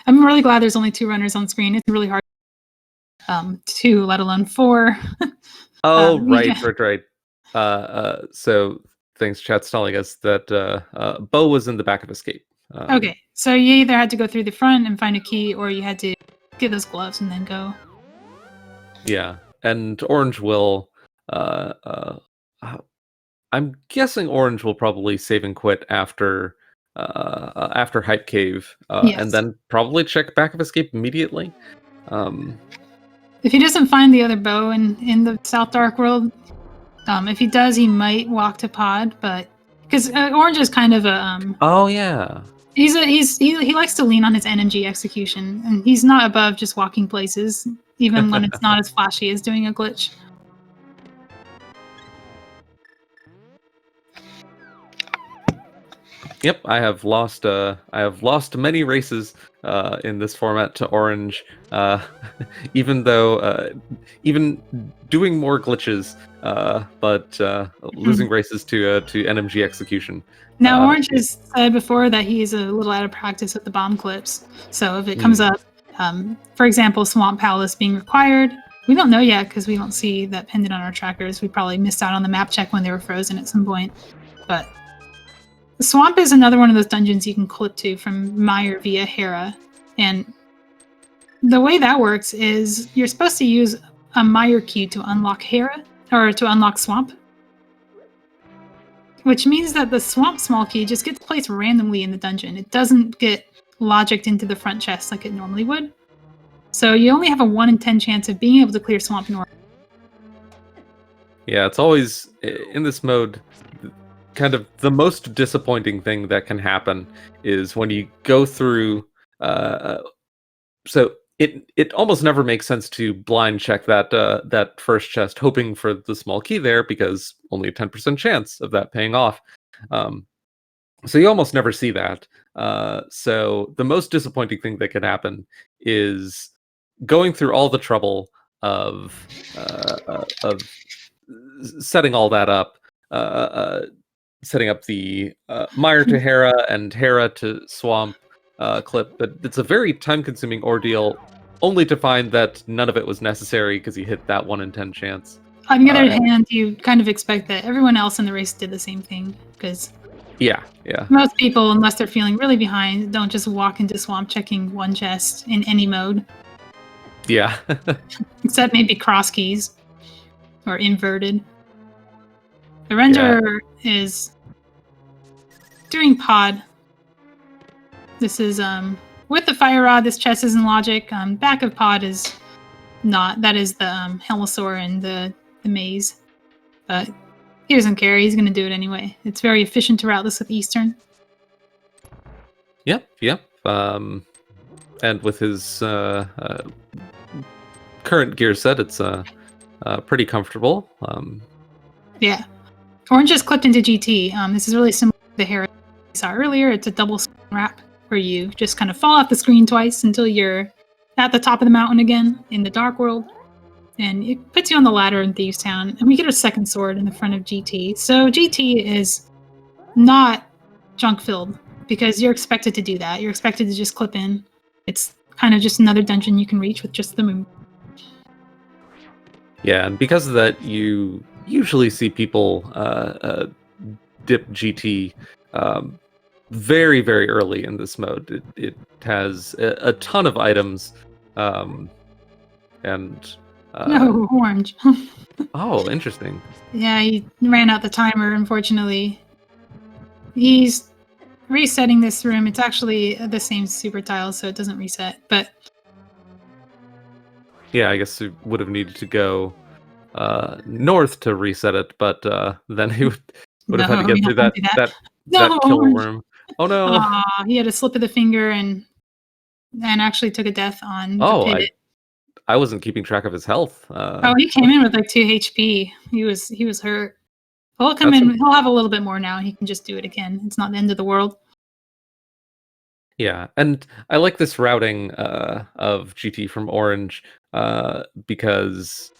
I'm really glad there's only 2 runners on screen. It's really hard. 2, let alone 4. Oh, right. So thanks, chat's telling us that Bo was in the back of Escape. Okay, so you either had to go through the front and find a key, or you had to get those gloves and then go. Yeah, and Orange will... I'm guessing Orange will probably save and quit after Hype Cave, yes. And then probably check back of Escape immediately. If he doesn't find the other bow in the South Dark World, if he does, he might walk to pod, but because Orange is kind of a oh yeah, he likes to lean on his NMG execution, and he's not above just walking places, even when it's not as flashy as doing a glitch. Yep, I have lost many races in this format to Orange, even though even doing more glitches, but losing races to NMG execution. Now, Orange has said before that he's a little out of practice with the bomb clips. So if it comes up, for example, Swamp Palace being required, We don't know yet because we don't see that pendant on our trackers. We probably missed out on the map check when they were frozen at some point. But the swamp is another one of those dungeons you can clip to from Meyer via Hera. And the way that works is you're supposed to use a Meyer key to unlock Hera, or to unlock Swamp. Which means that the Swamp small key just gets placed randomly in the dungeon. It doesn't get logicked into the front chest like it normally would. So you only have a 1 in 10 chance of being able to clear Swamp normally. Yeah, it's always, in this mode, kind of the most disappointing thing that can happen is when you go through... so it almost never makes sense to blind check that first chest, hoping for the small key there, because only a 10% chance of that paying off. So you almost never see that. So the most disappointing thing that can happen is going through all the trouble of setting all that up, setting up the Meyer to Hera and Hera to Swamp clip, but it's a very time-consuming ordeal, only to find that none of it was necessary because you hit that 1 in 10 chance. On the other hand, you kind of expect that everyone else in the race did the same thing, because yeah, most people, unless they're feeling really behind, don't just walk into Swamp checking one chest in any mode. Yeah. Except maybe cross keys or inverted. The Ranger is doing pod. This is with the fire rod. This chest is in logic. Back of pod is not. That is the Helmosaur and the maze. But he doesn't care. He's going to do it anyway. It's very efficient to route this with Eastern. Yep. And with his current gear set, it's pretty comfortable. Yeah. Orange is clipped into GT. This is really similar to the Hera we saw earlier. It's a double wrap where you just kind of fall off the screen twice until you're at the top of the mountain again in the Dark World. And it puts you on the ladder in Thieves Town. And we get a second sword in the front of GT. So GT is not junk-filled because you're expected to do that. You're expected to just clip in. It's kind of just another dungeon you can reach with just the moon. Yeah, and because of that, you usually see people dip GT very, very early in this mode. It has a ton of items, and no, orange. Oh, interesting. Yeah, he ran out the timer, unfortunately. He's resetting this room. It's actually the same super tile, so it doesn't reset, but yeah, I guess it would have needed to go north to reset it, but then he would have had to get through that kill room. Oh no! He had a slip of the finger and actually took a death on the pivot. I wasn't keeping track of his health. He came in with like 2 HP. He was hurt. He'll come in. He'll have a little bit more now. He can just do it again. It's not the end of the world. Yeah, and I like this routing of GT from Orange because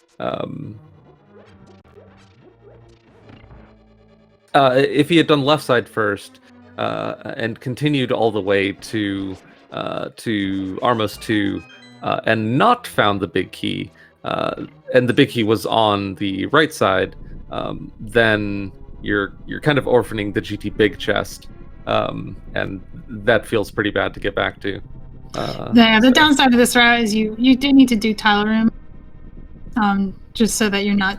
if he had done left side first and continued all the way to Armos 2 and not found the big key, and the big key was on the right side, then you're kind of orphaning the GT big chest. And that feels pretty bad to get back to. The downside of this route is you do need to do tile room, just so that you're not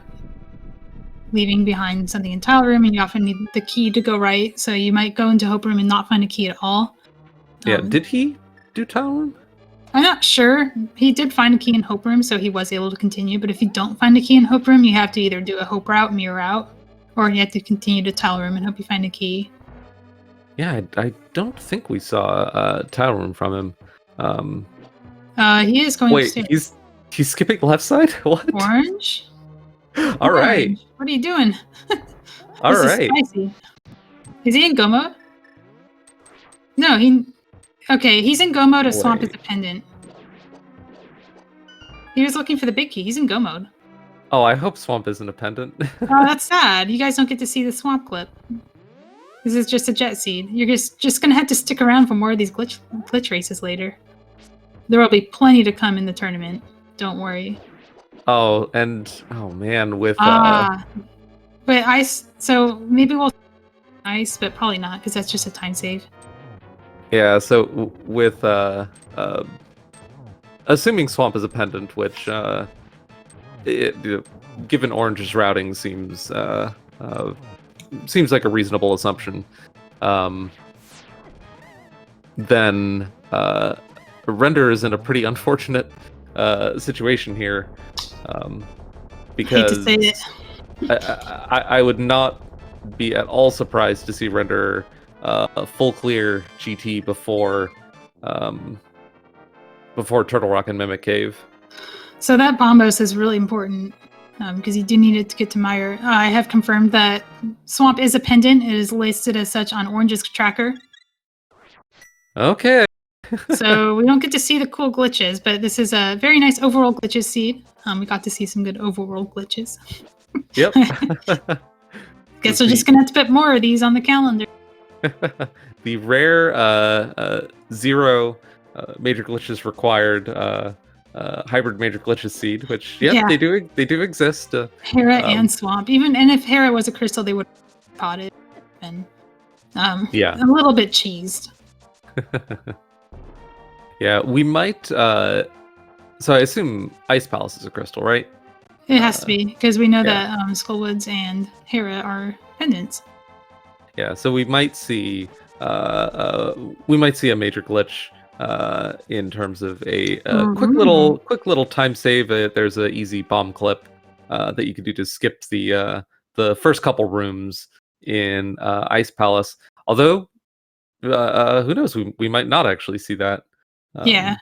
leaving behind something in tile room, and you often need the key to go right. So you might go into hope room and not find a key at all. Yeah, did he do tile room? I'm not sure. He did find a key in hope room, so he was able to continue. But if you don't find a key in hope room, you have to either do a hope route, mirror route, or you have to continue to tile room and hope you find a key. Yeah, I don't think we saw a tile room from him. He is going upstairs. Wait, he's skipping left side? What? Orange? All right. What are you doing? All this right. Is spicy. Is he in go mode? No, okay, he's in go mode as Swamp is dependent. He was looking for the big key. He's in go mode. Oh, I hope Swamp isn't a pendant. Oh, that's sad. You guys don't get to see the Swamp clip. This is just a jet seed. You're just gonna have to stick around for more of these glitch races later. There will be plenty to come in the tournament. Don't worry. Oh, and oh man, with But ice. So maybe we'll ice, but probably not because that's just a time save. yeah, so with assuming swamp is a pendant, which given Orange's routing seems seems like a reasonable assumption. Then Render is in a pretty unfortunate situation here, because I hate to say it. I would not be at all surprised to see Render full clear GT before Turtle Rock and Mimic Cave. So that Bombos is really important because you do need it to get to Meyer. I have confirmed that Swamp is a pendant. It is listed as such on Orange's tracker. Okay. So we don't get to see the cool glitches, but this is a very nice overworld glitches seed. We got to see some good overworld glitches. Yep. Guess we're just going to have to put more of these on the calendar. The rare 0 major glitches required hybrid major glitches seed, which they do exist. Hera and Swamp, and if Hera was a crystal, they would have potted and a little bit cheesed. Yeah, we might. So I assume Ice Palace is a crystal, right? It has to be because we know that Skullwoods and Hera are pendants. Yeah, so we might see a major glitch in terms of a quick little time save. There's an easy bomb clip that you could do to skip the first couple rooms in Ice Palace. Although, who knows? We might not actually see that. Yeah.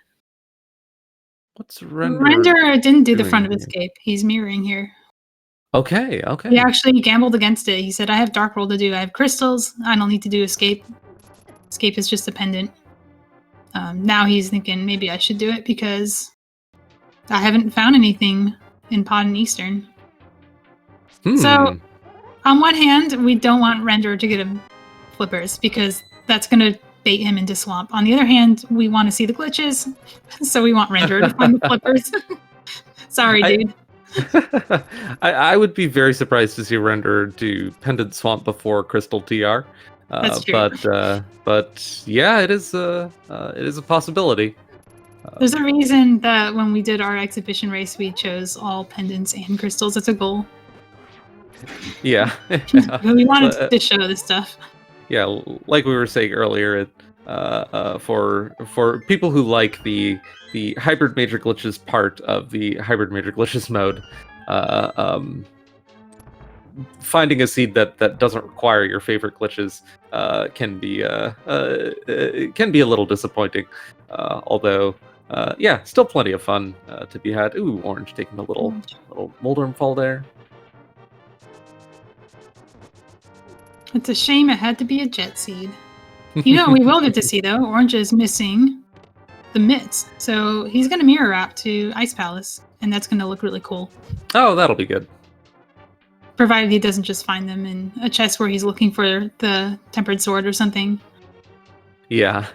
What's Render? Render didn't do the front of escape. He's mirroring here. Okay. He actually gambled against it. He said, I have Dark World to do. I have crystals. I don't need to do escape. Escape is just a pendant. Now he's thinking maybe I should do it because I haven't found anything in Pod and Eastern. So, on one hand, we don't want Render to get him flippers because that's going to bait him into Swamp. On the other hand, we want to see the glitches, so we want Render to find the flippers. Sorry, dude. I would be very surprised to see Render do Pendant Swamp before Crystal TR. That's true. But yeah, it is a possibility. There's a reason that when we did our exhibition race, we chose all pendants and crystals as a goal. Yeah. We wanted to show this stuff. Yeah, like we were saying earlier, for people who like the hybrid major glitches part of the hybrid major glitches mode, finding a seed that doesn't require your favorite glitches can be a little disappointing. Although, still plenty of fun to be had. Ooh, Orange taking a little Moldorm fall there. It's a shame it had to be a jet seed. You know, we will get to see, though. Orange is missing the mitts. So he's going to mirror wrap to Ice Palace, and that's going to look really cool. Oh, that'll be good. Provided he doesn't just find them in a chest where he's looking for the tempered sword or something. Yeah.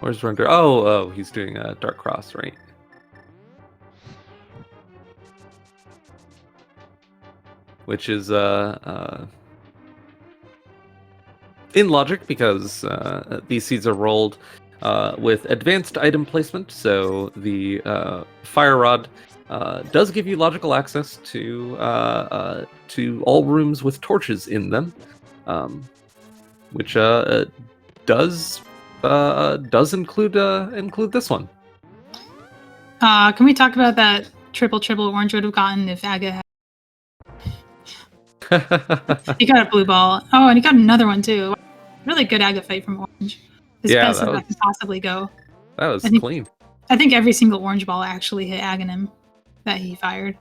Where's Render? Oh, he's doing a Dark Cross, right? Which is in logic because these seeds are rolled with advanced item placement, so the Fire Rod does give you logical access to all rooms with torches in them, which does include this one. Can we talk about that triple Orange would have gotten if Aga had? He got a blue ball. Oh, and he got another one too. Really good Aga fight from Orange. As best as that could possibly go. That was clean. I think every single orange ball actually hit Aghanim that he fired.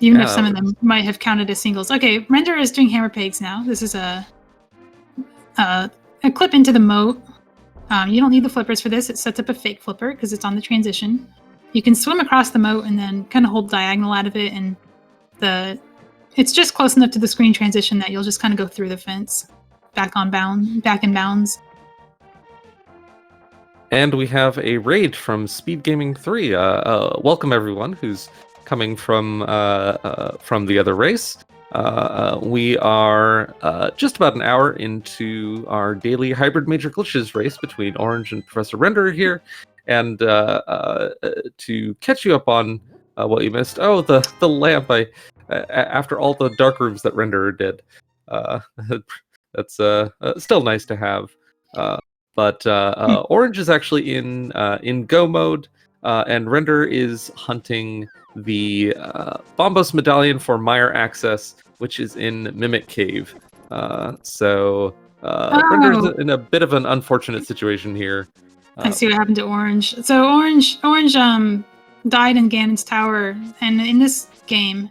Even if some of them might have counted as singles. Okay, Render is doing hammer pegs now. This is a clip into the moat. You don't need the flippers for this. It sets up a fake flipper because it's on the transition. You can swim across the moat and then kind of hold diagonal out of it, and it's just close enough to the screen transition that you'll just kind of go through the fence back in bounds. And we have a raid from Speed Gaming 3. Welcome everyone who's coming from the other race. We are just about an hour into our daily hybrid major glitches race between Orange and Professor Renderer here, and to catch you up on what you missed. Oh, the lamp! After all the dark rooms that Renderer did, that's still nice to have. But Orange is actually in Go mode, and Render is hunting the Bombos medallion for Mire access, which is in Mimic Cave. So Render's in a bit of an unfortunate situation here. I see what happened to Orange. So Orange died in Ganon's Tower, and in this game,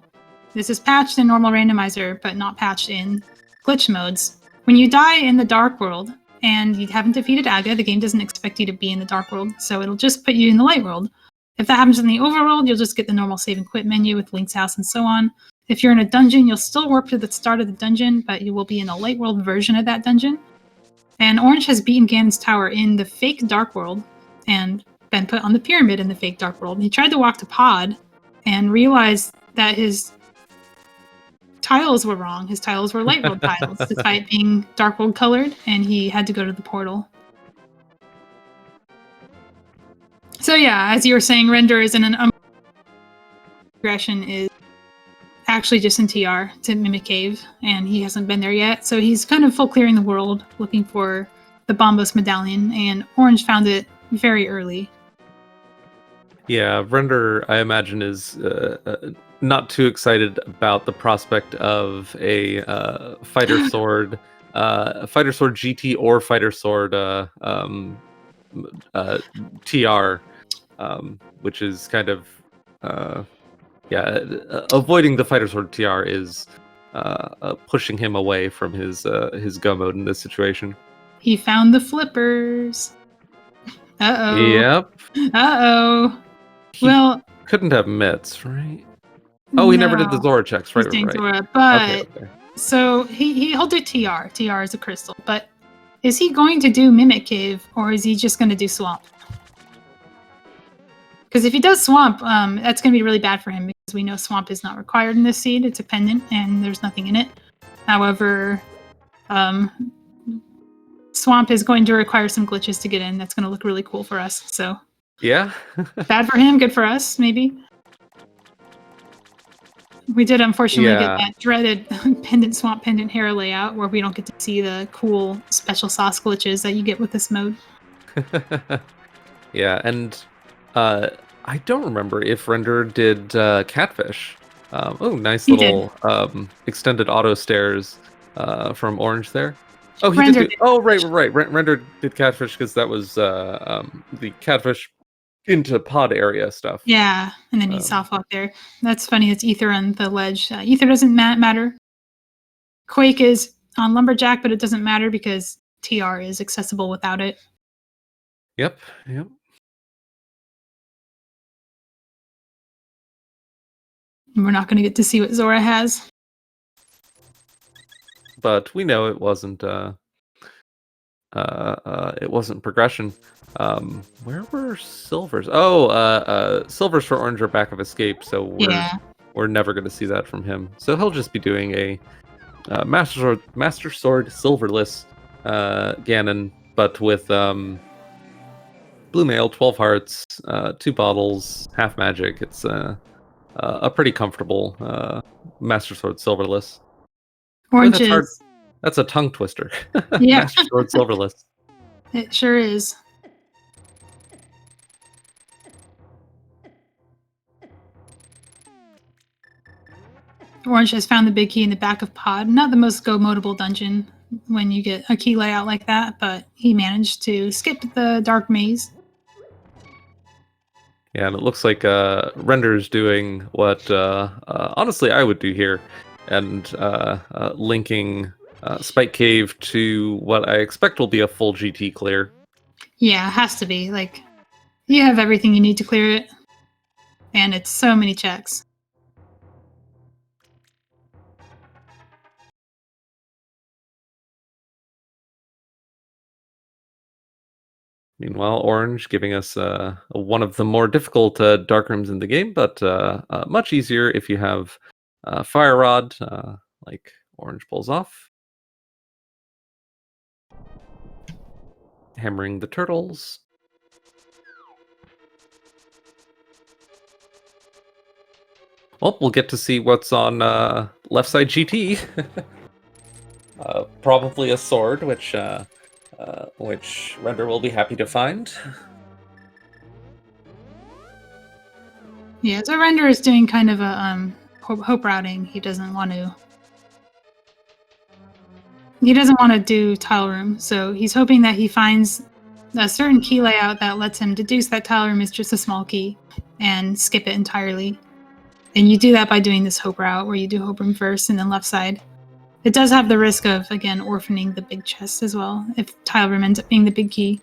this is patched in normal randomizer, but not patched in glitch modes. When you die in the Dark World, and you haven't defeated Aga, the game doesn't expect you to be in the Dark World, so it'll just put you in the Light World. If that happens in the Overworld, you'll just get the normal save and quit menu with Link's house and so on. If you're in a dungeon, you'll still warp to the start of the dungeon, but you will be in a Light World version of that dungeon. And Orange has beaten Ganon's Tower in the fake Dark World, and been put on the pyramid in the fake Dark World. He tried to walk to Pod, and realized that his tiles were wrong. His tiles were Light World tiles, despite being Dark World colored, and he had to go to the portal. So yeah, as you were saying, Render is in an progression is actually just in TR to Mimic Cave, and he hasn't been there yet. So he's kind of full clearing the world, looking for the Bombos medallion, and Orange found it very early. Yeah, Render, I imagine, is not too excited about the prospect of a fighter sword GT or fighter sword TR, which is kind of avoiding the fighter sword TR is pushing him away from his go mode in this situation. He found the flippers. Uh-oh. Yep. Uh-oh. Well, couldn't have mitts, right? Oh, he never did the Zora checks, right? Right. Zora, but okay. So he'll do TR. TR is a crystal, but is he going to do Mimic Cave, or is he just going to do Swamp? Because if he does Swamp, that's going to be really bad for him, because we know Swamp is not required in this seed. It's a pendant, and there's nothing in it. However, Swamp is going to require some glitches to get in. That's going to look really cool for us. So yeah, bad for him, good for us, maybe. We did unfortunately get that dreaded Swamp pendant hair layout, where we don't get to see the cool special sauce glitches that you get with this mode. Yeah, and I don't remember if Render did Catfish. Nice little extended auto stairs from Orange there. Oh, he did. Right. Render did Catfish because that was the Catfish into pod area stuff. Yeah, and then you soft walk there. That's funny. It's Ether on the ledge. Ether doesn't matter. Quake is on Lumberjack, but it doesn't matter because TR is accessible without it. Yep. And we're not going to get to see what Zora has. But we know it wasn't progression. Where were silvers? Silvers for Orange are back of escape, so we're never going to see that from him. So he'll just be doing a Master Sword Silverless Ganon, but with Blue Mail, 12 hearts, 2 bottles, half magic. It's a pretty comfortable Master Sword Silverless. Orange is. That's a tongue twister. Yeah. Master Sword Silverless. It sure is. Orange has found the big key in the back of Pod. Not the most go-modable dungeon when you get a key layout like that, but he managed to skip the dark maze. Yeah, and it looks like Render's doing what honestly I would do here, and linking Spike Cave to what I expect will be a full GT clear. Yeah, it has to be. Like, you have everything you need to clear it, and it's so many checks. Meanwhile, Orange giving us one of the more difficult dark rooms in the game, but much easier if you have Fire Rod, like Orange pulls off. Hammering the turtles. Well, we'll get to see what's on left side GT. Probably a sword, which Render will be happy to find. Yeah, so Render is doing kind of a hope routing. He doesn't want to do tile room, so he's hoping that he finds a certain key layout that lets him deduce that tile room is just a small key and skip it entirely. And you do that by doing this hope route, where you do hope room first and then left side. It does have the risk of, again, orphaning the big chest as well, if tile room ends up being the big key.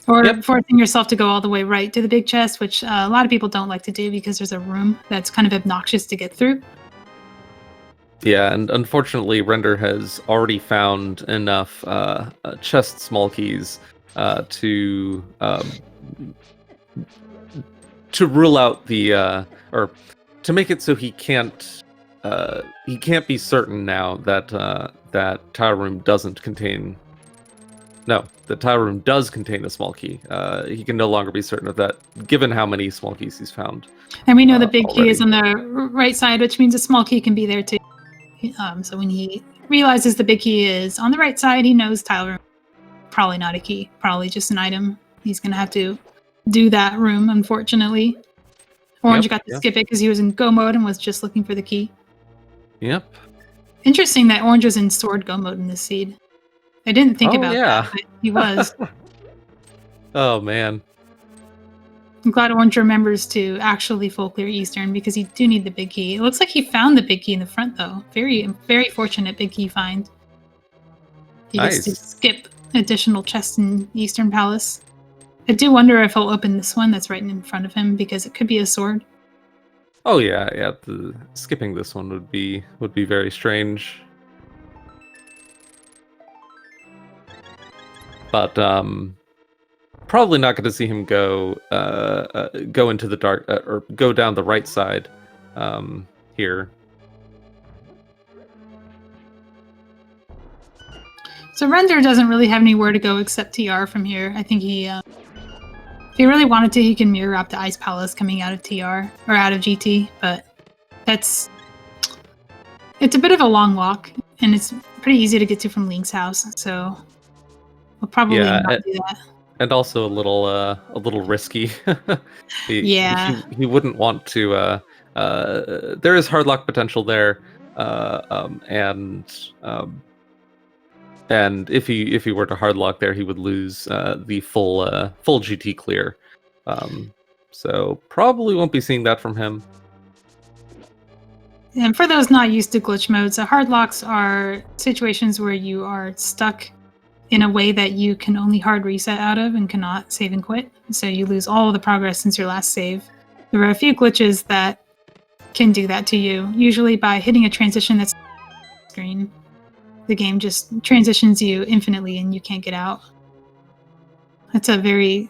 Or forcing yourself to go all the way right to the big chest, which a lot of people don't like to do because there's a room that's kind of obnoxious to get through. Yeah, and unfortunately, Render has already found enough chest small keys to rule out the or to make it so he can't be certain now that that tile room doesn't contain. No, the tile room does contain a small key. He can no longer be certain of that, given how many small keys he's found. And we know the big already. key is on the right side, which means a small key can be there too. So when he realizes the big key is on the right side, he knows tile room. Probably not a key, probably just an item. He's going to have to do that room, unfortunately. Orange got to skip it because he was in go mode and was just looking for the key. Yep. Interesting that Orange was in sword go mode in this seed. I didn't think about that, but he was. Oh, man. I'm glad Orange remembers to actually full clear Eastern because you do need the big key. It looks like he found the big key in the front, though. Very, very fortunate big key find. He gets to skip additional chests in Eastern Palace. I do wonder if he'll open this one that's right in front of him because it could be a sword. Oh yeah. Skipping this one would be very strange. But probably not going to see him go into the dark or go down the right side here. So Render doesn't really have anywhere to go except TR from here. I think he, if he really wanted to, he can mirror up the Ice Palace coming out of TR or out of GT, but it's a bit of a long walk, and it's pretty easy to get to from Link's house. So we'll probably not do that. And also a little risky. He wouldn't want to. There is hard lock potential there, and if he were to hard lock there, he would lose the full GT clear. So probably won't be seeing that from him. And for those not used to glitch modes, hard locks are situations where you are stuck in a way that you can only hard reset out of and cannot save and quit. So you lose all of the progress since your last save. There are a few glitches that can do that to you, usually by hitting a transition that's on the screen. The game just transitions you infinitely and you can't get out. That's a very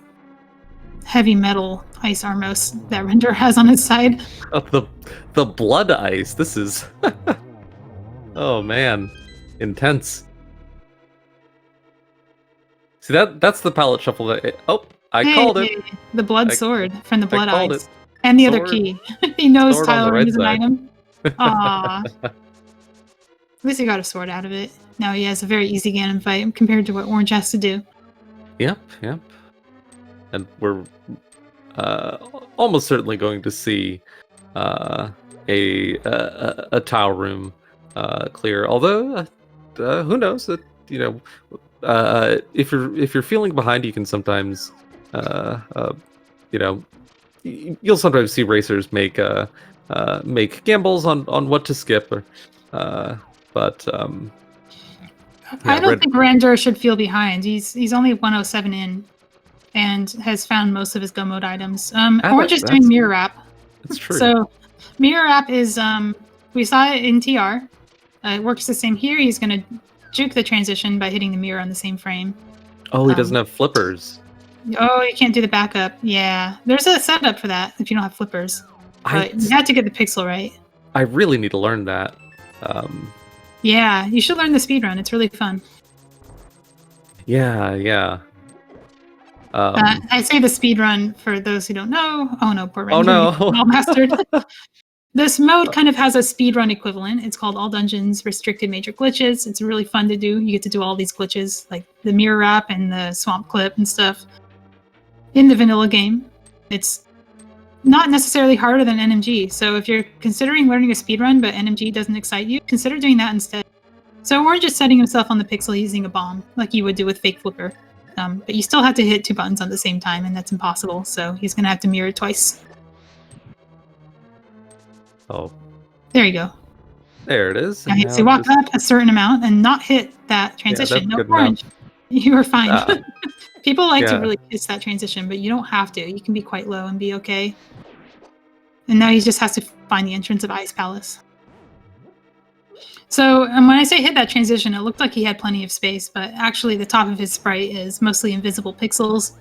heavy metal ice Armos that Render has on his side. Oh, the blood ice. This is oh man, intense. See that's the palette shuffle that I called it. The blood sword from the blood ice. And the other key. He knows Tyler is an item. Aww. At least he got a sword out of it. Now he has a very easy Ganon fight compared to what Orange has to do. Yep. And we're almost certainly going to see a tile room clear. Although who knows that if you're feeling behind, you can sometimes you'll sometimes see racers make gambles on what to skip, but I don't think Render should feel behind. He's only 107 in, and has found most of his go mode items. Orange is doing mirror wrap. That's true. So mirror wrap is we saw it in TR. It works the same here. He's going to juke the transition by hitting the mirror on the same frame. Oh, he doesn't have flippers. Oh, you can't do the backup. Yeah, there's a setup for that if you don't have flippers. But you had to get the pixel right. I really need to learn that. Yeah, you should learn the speedrun. It's really fun. Yeah. I say the speedrun for those who don't know. Oh no, poor Oh no. all mastered. This mode kind of has a speedrun equivalent. It's called All Dungeons Restricted Major Glitches. It's really fun to do. You get to do all these glitches, like the mirror wrap and the swamp clip and stuff. In the vanilla game, it's not necessarily harder than NMG. So if you're considering learning a speedrun but NMG doesn't excite you, consider doing that instead. So Orange is setting himself on the pixel using a bomb, like you would do with Fake Flipper. But you still have to hit 2 buttons at the same time, and that's impossible. So he's going to have to mirror twice. Oh. There you go. There it is. Yeah, so walk up a certain amount and not hit that transition. Yeah, no Orange. Enough. You are fine. People like to Yeah. really kiss that transition, but you don't have to. You can be quite low and be okay. And now he just has to find the entrance of Ice Palace. So when I say hit that transition, it looked like he had plenty of space, but actually the top of his sprite is mostly invisible pixels.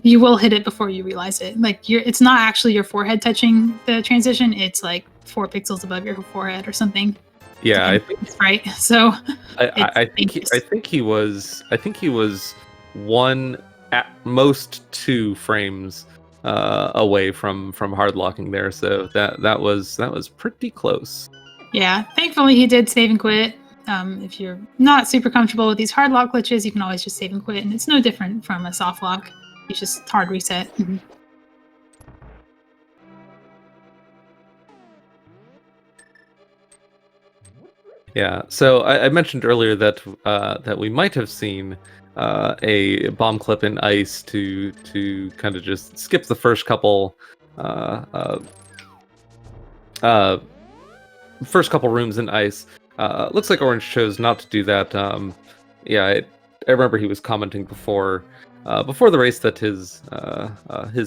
You will hit it before you realize it. Like it's not actually your forehead touching the transition. It's like 4 pixels above your forehead or something. Yeah, I think right. So I think he was 1 at most 2 frames away from hard locking there. So that was pretty close. Yeah, thankfully he did save and quit. If you're not super comfortable with these hard lock glitches, you can always just save and quit, and it's no different from a soft lock. It's just hard reset. Mm-hmm. Yeah, so I mentioned earlier that that we might have seen a bomb clip in ice to kind of just skip the first couple rooms in ice. Looks like Orange chose not to do that. I remember he was commenting before the race that his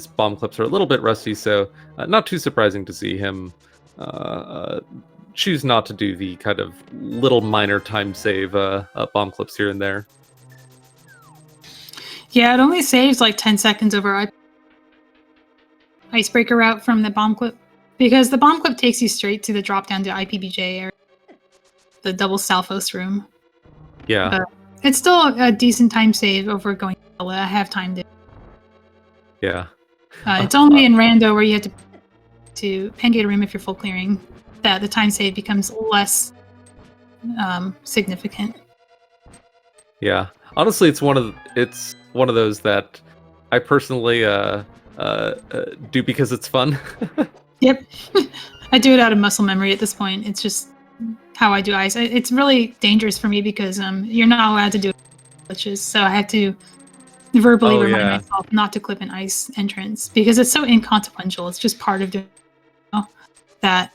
bomb clips are a little bit rusty, so not too surprising to see him choose not to do the kind of little minor time save bomb clips here and there. Yeah, it only saves like 10 seconds over icebreaker route from the bomb clip, because the bomb clip takes you straight to the drop down to IPBJ area, the double Stalfos room. Yeah. But it's still a decent time save over going I have time to. Yeah. It's only in Rando where you have to Pangate a room if you're full clearing that the time save becomes less significant. Yeah. Honestly, it's one of those that I personally do because it's fun. Yep. I do it out of muscle memory at this point. It's just how I do ice. It's really dangerous for me because you're not allowed to do glitches, so I have to verbally remind myself not to clip an ice entrance because it's so inconsequential. It's just part of doing that.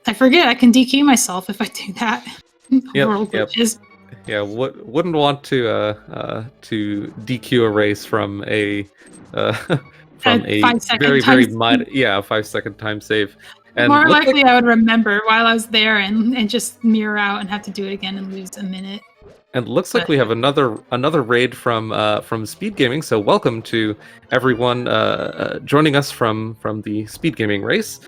I forget I can DQ myself if I do that. World glitches. Yeah, wouldn't want to DQ a race from a very minor 5-second time save. And more likely I would remember while I was there and just mirror out and have to do it again and lose a minute. And looks like we have another raid from Speed Gaming. So welcome to everyone joining us from the Speed Gaming race.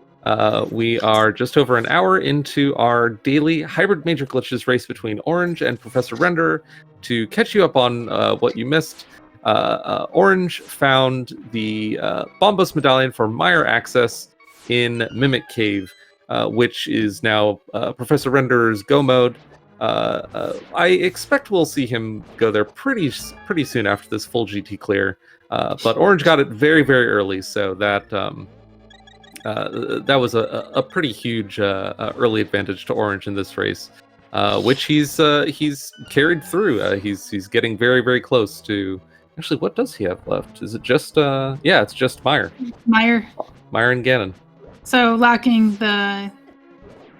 We are just over an hour into our daily hybrid major glitches race between Orange and Professor Render. To catch you up on what you missed, Orange found the Bombos medallion for Meyer access in Mimic Cave, which is now Professor Render's go mode. I expect we'll see him go there pretty soon after this full GT clear. But Orange got it very, very early, so that was a pretty huge early advantage to Orange in this race, which he's carried through. He's getting very, very close to. Actually, what does he have left? Is it just it's just Meyer and Ganon. So lacking the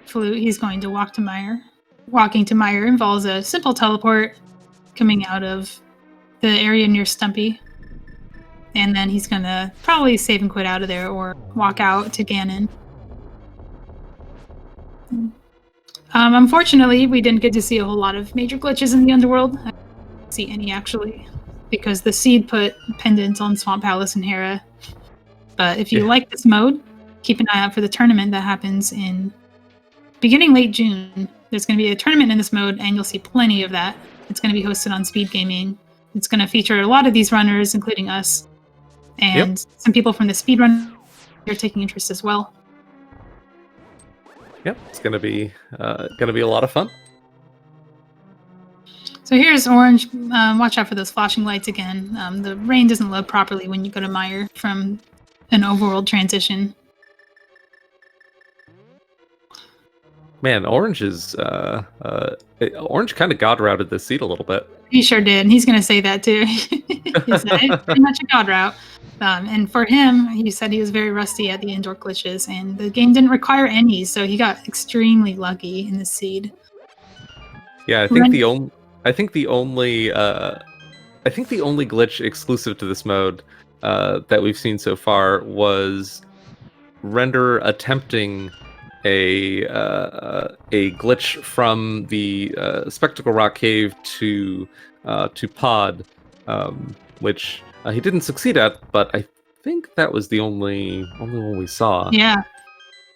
flute, he's going to walk to Meyer. Walking to Meyer involves a simple teleport coming out of the area near Stumpy. And then he's going to probably save and quit out of there or walk out to Ganon. Unfortunately, we didn't get to see a whole lot of major glitches in the Underworld. see any actually, because the seed put pendants on Swamp Palace and Hera. But if you like this mode, keep an eye out for the tournament that happens in beginning late June. There's going to be a tournament in this mode, and you'll see plenty of that. It's going to be hosted on Speed Gaming. It's going to feature a lot of these runners, including us, and some people from the speedrun are taking interest as well. Yep, it's going to be a lot of fun. So here's Orange. Watch out for those flashing lights again. The rain doesn't load properly when you go to Mire from an overworld transition. Man, Orange is Orange kind of god routed this seed a little bit. He sure did, and he's going to say that too. He said it's pretty much a god route. And for him, he said he was very rusty at the indoor glitches, and the game didn't require any, so he got extremely lucky in this seed. Yeah, I think the only glitch exclusive to this mode that we've seen so far was Render attempting a glitch from the Spectacle Rock Cave to Pod, which he didn't succeed at, but I think that was the only one we saw. Yeah,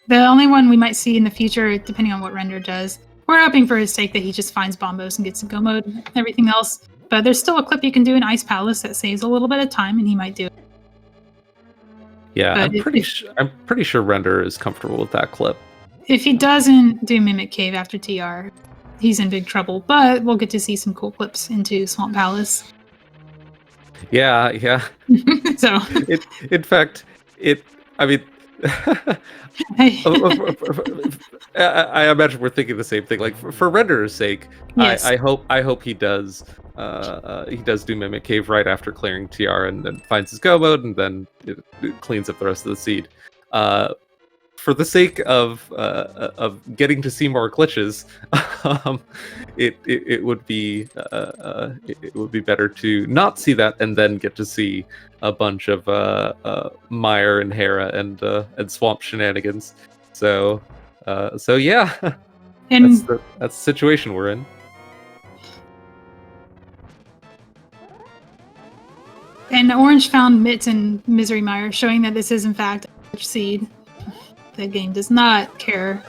the only one we might see in the future, depending on what Render does. We're hoping for his sake that he just finds Bombos and gets to go mode and everything else. But there's still a clip you can do in Ice Palace that saves a little bit of time, and he might do it. Yeah, I'm pretty sure Render is comfortable with that clip. If he doesn't do Mimic Cave after TR, he's in big trouble. But we'll get to see some cool clips into Swamp Palace. Yeah. So, in fact, I mean, I imagine we're thinking the same thing. Like for Render's sake, yes. I hope he does do Mimic Cave right after clearing TR and then finds his go mode and then it cleans up the rest of the seed. For the sake of getting to see more glitches, it would be better to not see that and then get to see a bunch of Mire and Hera and Swamp shenanigans. So yeah, and that's the situation we're in. And Orange found Mitts and Misery Mire, showing that this is in fact a seed. The game does not care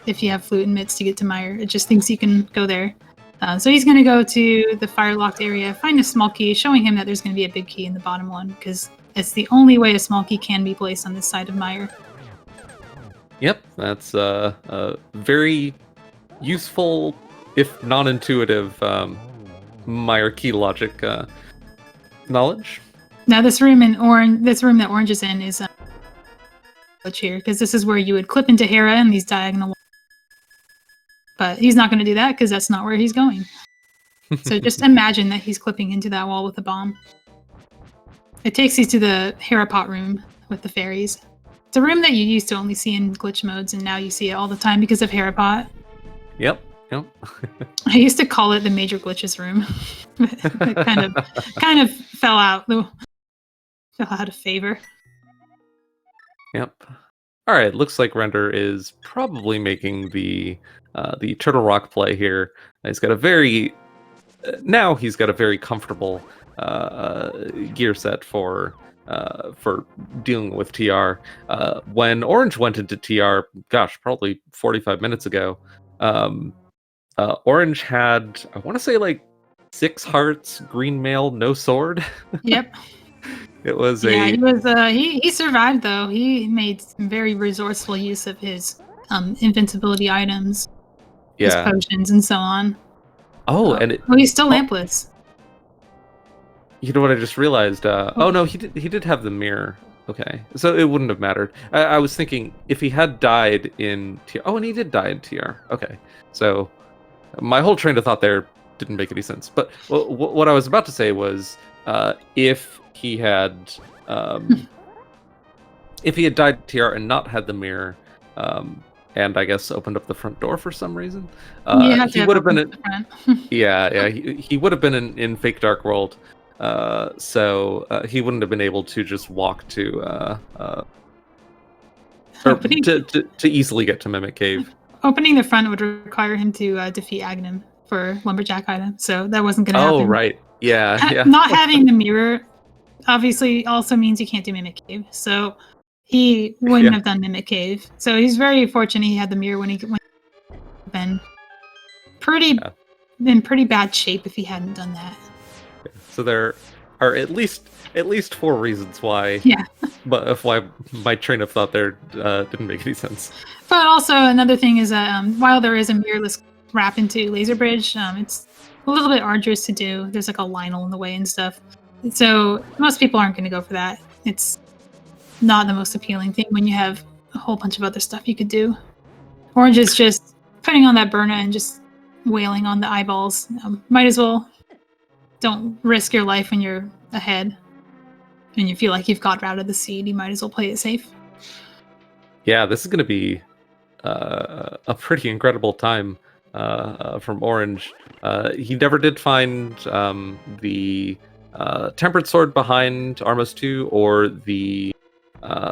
if you have Flute and Mitts to get to Mire. It just thinks you can go there. So he's going to go to the fire-locked area, find a small key, showing him that there's going to be a big key in the bottom one, because it's the only way a small key can be placed on this side of Mire. Yep, that's a very useful, if non-intuitive, Mire key logic knowledge. Now this room that Orange is in is here, because this is where you would clip into Hera and these diagonal walls. But he's not going to do that because that's not where he's going. So just imagine that he's clipping into that wall with a bomb. It takes you to the Hera pot room with the fairies. It's a room that you used to only see in glitch modes, and now you see it all the time because of Hera pot. Yep. I used to call it the major glitches room. It kind of fell out of favor. Yep. All right. Looks like Render is probably making the Turtle Rock play here. He's got a very comfortable gear set for dealing with TR. When Orange went into TR, probably 45 minutes ago, Orange had, I want to say, like 6 hearts, green mail, no sword. Yep. It was he survived though. He made some very resourceful use of his invincibility items, his potions, and so on. He's still lampless. You know what I just realized? No, he did have the mirror. Okay, so it wouldn't have mattered. I was thinking if he had died in TR. Oh, and he did die in TR. Okay, so my whole train of thought there didn't make any sense. But what I was about to say was, if he had died in TR and not had the mirror, and I guess opened up the front door for some reason, he would have been he would have been in Fake Dark World. So he wouldn't have been able to just walk to easily get to Mimic Cave. Opening the front would require him to defeat Aghanim for Lumberjack item, so that wasn't going to happen. Oh, right. Yeah. Not having the mirror obviously also means you can't do Mimic Cave. So he wouldn't have done Mimic Cave. So he's very fortunate he had the mirror when he been in pretty bad shape if he hadn't done that. So there are at least 4 reasons why. Yeah. But if why my train of thought there didn't make any sense. But also another thing is that while there is a mirrorless wrap into Laser Bridge, it's a little bit arduous to do. There's like a Lionel in the way and stuff. So most people aren't going to go for that. It's not the most appealing thing when you have a whole bunch of other stuff you could do. Orange is just putting on that Burna and just wailing on the eyeballs. Might as well don't risk your life when you're ahead and you feel like you've got routed the seed. You might as well play it safe. Yeah, this is going to be a pretty incredible time from Orange. He never did find the Tempered Sword behind Armos 2 or the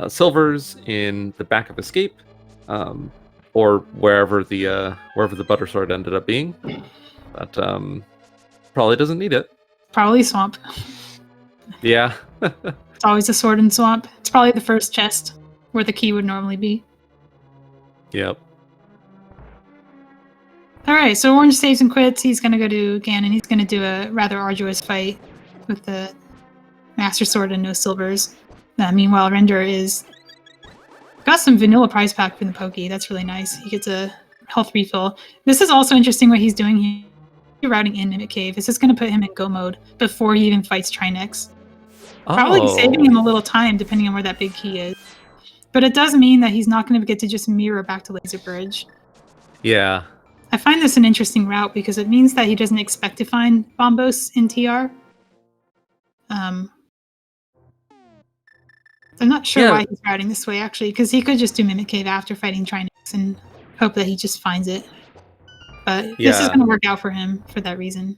silvers in the back of Escape, or wherever the Butter Sword ended up being. But probably doesn't need it. Probably Swamp. Yeah. It's always a sword in Swamp. It's probably the first chest where the key would normally be. Yep. Alright, so Orange saves and quits. He's going to go to Ganon. He's going to do a rather arduous fight with the Master Sword and no silvers. Meanwhile, Render is got some vanilla prize pack from the Pokey. That's really nice. He gets a health refill. This is also interesting what he's doing here. Routing in Mimic Cave. This is going to put him in go mode before he even fights Trinex. Probably saving him a little time depending on where that big key is. But it does mean that he's not going to get to just mirror back to Laser Bridge. Yeah. I find this an interesting route because it means that he doesn't expect to find Bombos in TR. I'm not sure why he's routing this way, actually, because he could just do Mimic Cave after fighting Trinex and hope that he just finds it. But this is going to work out for him for that reason.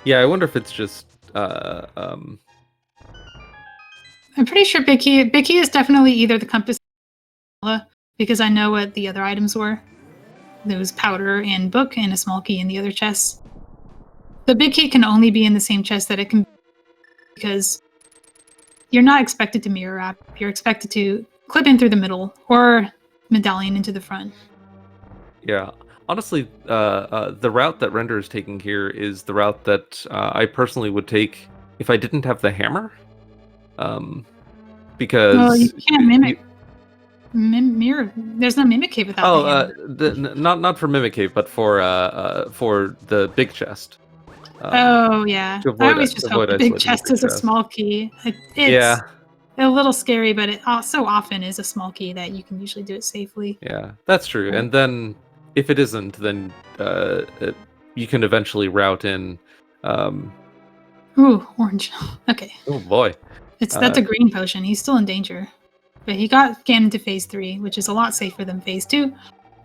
Yeah, I wonder if it's just... I'm pretty sure Big Key is definitely either the Compass because I know what the other items were. There was Powder and Book and a small key in the other chest. The Big Key can only be in the same chest that it can be because you're not expected to mirror wrap. You're expected to clip in through the middle or medallion into the front. Yeah. Honestly, the route that Render is taking here is the route that I personally would take if I didn't have the hammer. Because... Well, you can't mimic... mirror. There's no Mimic Cave without the hammer. Not for Mimic Cave, but for the big chest. Yeah. I always just hope the big chest is a small key. It's a little scary, but it so often is a small key that you can usually do it safely. Yeah, that's true. And then if it isn't, then you can eventually route in. Ooh, orange. Okay. Oh boy. That's a green potion. He's still in danger. But he got Ganon to phase 3, which is a lot safer than phase 2.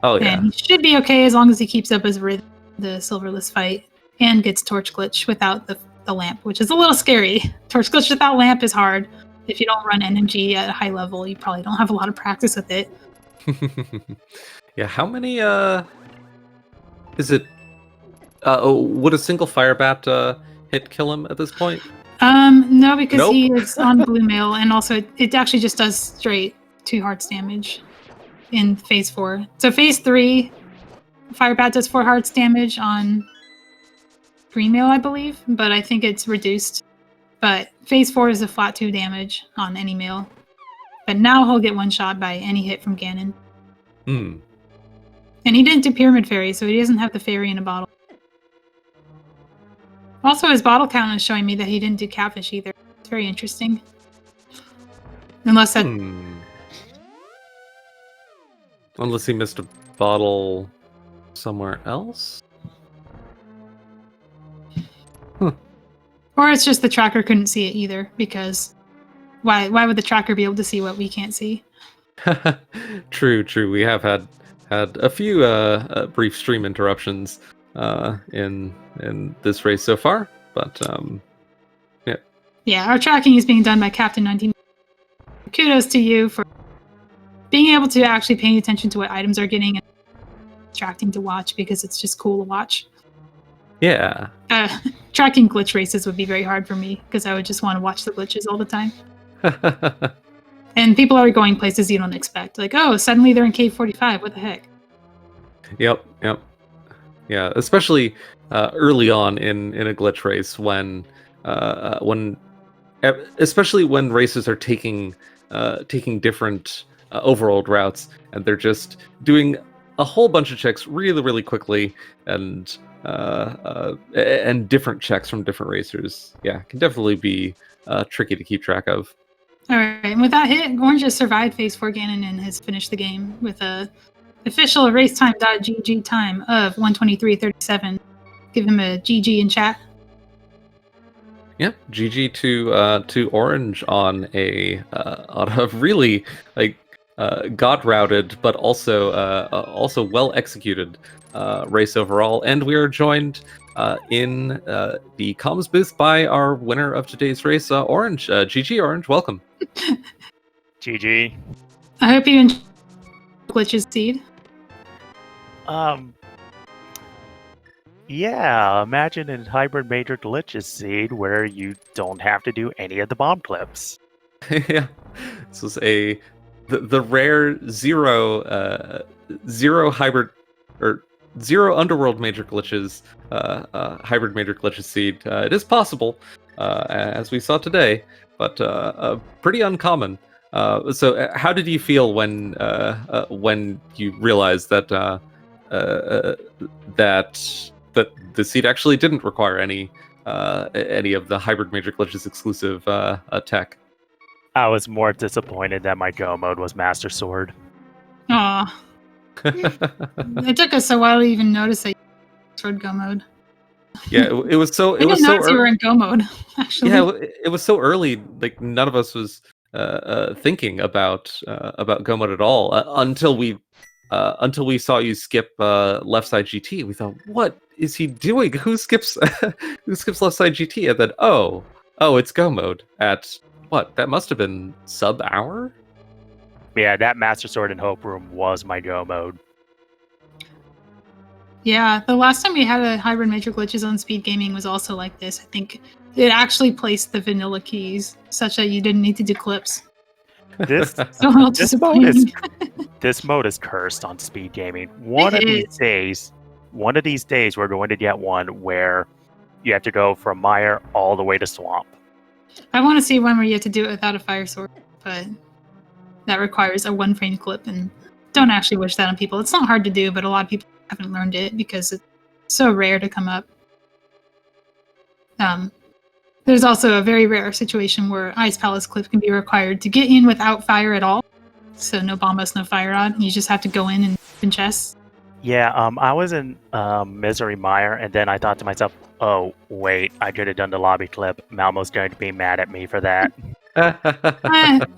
Oh, yeah. And he should be okay as long as he keeps up his rhythm, the silverless fight, and gets Torch Glitch without the lamp, which is a little scary. Torch Glitch without lamp is hard. If you don't run NMG at a high level, you probably don't have a lot of practice with it. Yeah, how many, is it, would a single Fire Bat hit kill him at this point? No, because he is on Blue Mail, and also it actually just does straight 2 hearts damage in phase 4. So phase 3, Fire Bat does 4 hearts damage on Green Mail, I believe, but I think it's reduced. But phase 4 is a flat 2 damage on any mail. But now he'll get one shot by any hit from Ganon. Hmm. And he didn't do Pyramid Fairy, so he doesn't have the fairy in a bottle. Also, his bottle count is showing me that he didn't do Catfish either. It's very interesting. Unless that... Unless he missed a bottle somewhere else? Huh. Or it's just the tracker couldn't see it either, because why would the tracker be able to see what we can't see? True. We have had a few brief stream interruptions in this race so far, but yeah. Yeah, our tracking is being done by Captain 19. Kudos to you for being able to actually pay attention to what items are getting and distracting to watch, because it's just cool to watch. Yeah. Tracking glitch races would be very hard for me because I would just want to watch the glitches all the time. And people are going places you don't expect. Like, oh, suddenly they're in cave 45. What the heck? Yep. Yeah, especially early on in a glitch race especially when races are taking different overworld routes, and they're just doing a whole bunch of checks really, really quickly, and different checks from different racers. Yeah, can definitely be tricky to keep track of. All right, and with that hit, Orange has survived Phase 4 Ganon and has finished the game with a official racetime.gg time of 1:23:37. Give him a GG in chat. Yeah, GG to Orange on a really god routed but also well executed race overall, and we are joined in the comms booth by our winner of today's race, Orange. GG Orange, welcome. GG. I hope you enjoy Glitch's seed. Yeah, imagine a hybrid major glitches seed where you don't have to do any of the bomb clips. Yeah, this was the rare zero hybrid or zero underworld major glitches hybrid major glitches seed. It is possible, as we saw today, but pretty uncommon. So how did you feel when you realized that that the seed actually didn't require any of the hybrid major glitches exclusive tech? I was more disappointed that my Go mode was Master Sword. Aw. It took us a while to even notice that you sword Go mode. Yeah, it was so I didn't notice you were in Go mode, actually. Yeah, it was so early. Like none of us was thinking about Go mode at all until we saw you skip left side GT. We thought, what is he doing? Who skips left side GT? And then oh, it's Go mode at what? That must have been sub hour. Yeah, that Master Sword and Hope Room was my Go mode. Yeah, the last time we had a hybrid major glitches on speed gaming was also like this. I think it actually placed the vanilla keys such that you didn't need to do clips. This So disappointing. This mode is cursed on speed gaming. One of these days we're going to get one where you have to go from mire all the way to swamp. I want to see one where you have to do it without a fire sword, but that requires a 1-frame clip, and don't actually wish that on people. It's not hard to do, but a lot of people haven't learned it because it's so rare to come up. There's also a very rare situation where Ice Palace clip can be required to get in without fire at all. So no bombas, no fire rod. You just have to go in and open chests. Yeah, I was in Misery Mire, and then I thought to myself, oh, wait, I could have done the lobby clip. Malmo's going to be mad at me for that.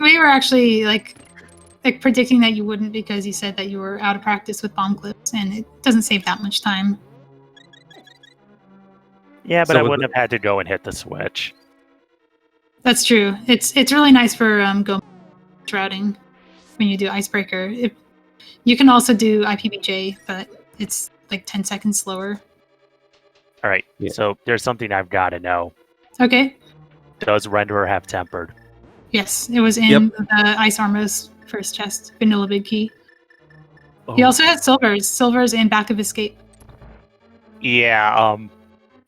We were actually like predicting that you wouldn't because you said that you were out of practice with bomb clips, and it doesn't save that much time. Yeah, but I wouldn't have had to go and hit the switch. That's true. It's really nice for go routing when you do Icebreaker. You can also do IPBJ, but it's like 10 seconds slower. All right, So there's something I've got to know. Okay. Does Renderer have tempered? Yes, it was in the Ice Armor's first chest, Vanilla Big Key. Oh. He also has silvers and back of escape. Yeah,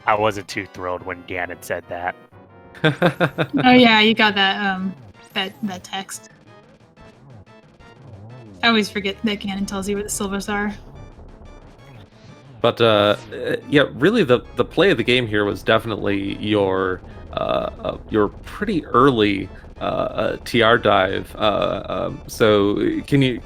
I wasn't too thrilled when Ganon said that. Oh yeah, you got that that text. I always forget that Ganon tells you where the silvers are. But yeah, really the play of the game here was definitely your pretty early TR dive. So can you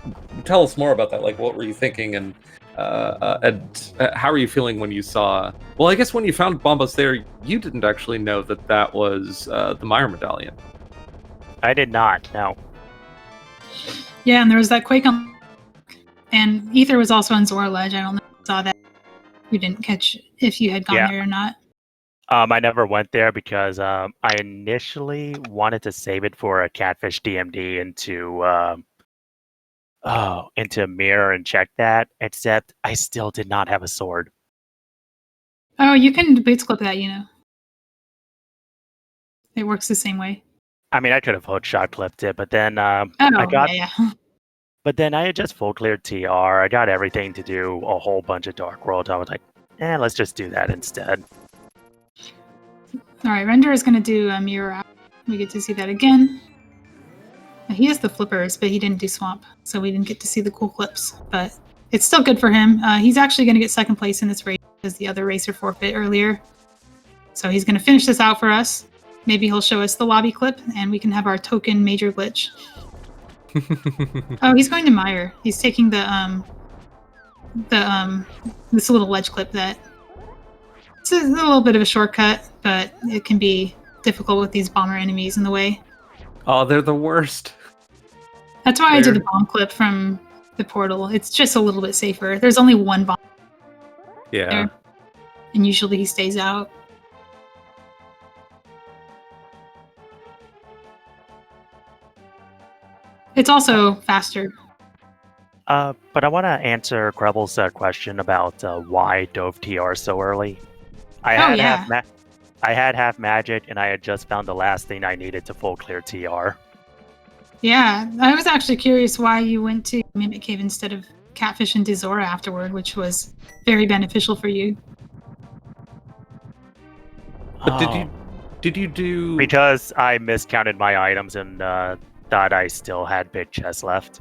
tell us more about that? Like, what were you thinking, and how are you feeling when you saw? Well, I guess when you found Bombos there, you didn't actually know that was the Mire Medallion. I did not. No. Yeah, and there was that Quake on, and Ether was also on Zora Ledge. I don't know if you saw that. We didn't catch if you had gone there or not. I never went there because I initially wanted to save it for a Catfish DMD into Mirror and check that, except I still did not have a sword. Oh, you can boots clip that, you know. It works the same way. I mean, I could have hookshot clipped it, but then Oh, yeah. But then I had just full cleared TR. I got everything to do a whole bunch of Dark World. I was like, let's just do that instead. All right, Render is going to do a mirror out. We get to see that again. He has the flippers, but he didn't do swamp, so we didn't get to see the cool clips. But it's still good for him. He's actually going to get second place in this race because the other racer forfeit earlier. So he's going to finish this out for us. Maybe he'll show us the lobby clip, and we can have our token major glitch. Oh, he's going to Meyer. He's taking this little ledge clip that it's a little bit of a shortcut, but it can be difficult with these bomber enemies in the way. Oh, they're the worst. That's why I did the bomb clip from the portal. It's just a little bit safer. There's only one bomb there, and usually he stays out. It's also faster. But I want to answer Krebel's question about why dove TR so early. I had half magic, and I had just found the last thing I needed to full clear TR. Yeah, I was actually curious why you went to Mimic Cave instead of Catfish and Dizora afterward, which was very beneficial for you. But did you do... Because I miscounted my items and thought I still had big chests left.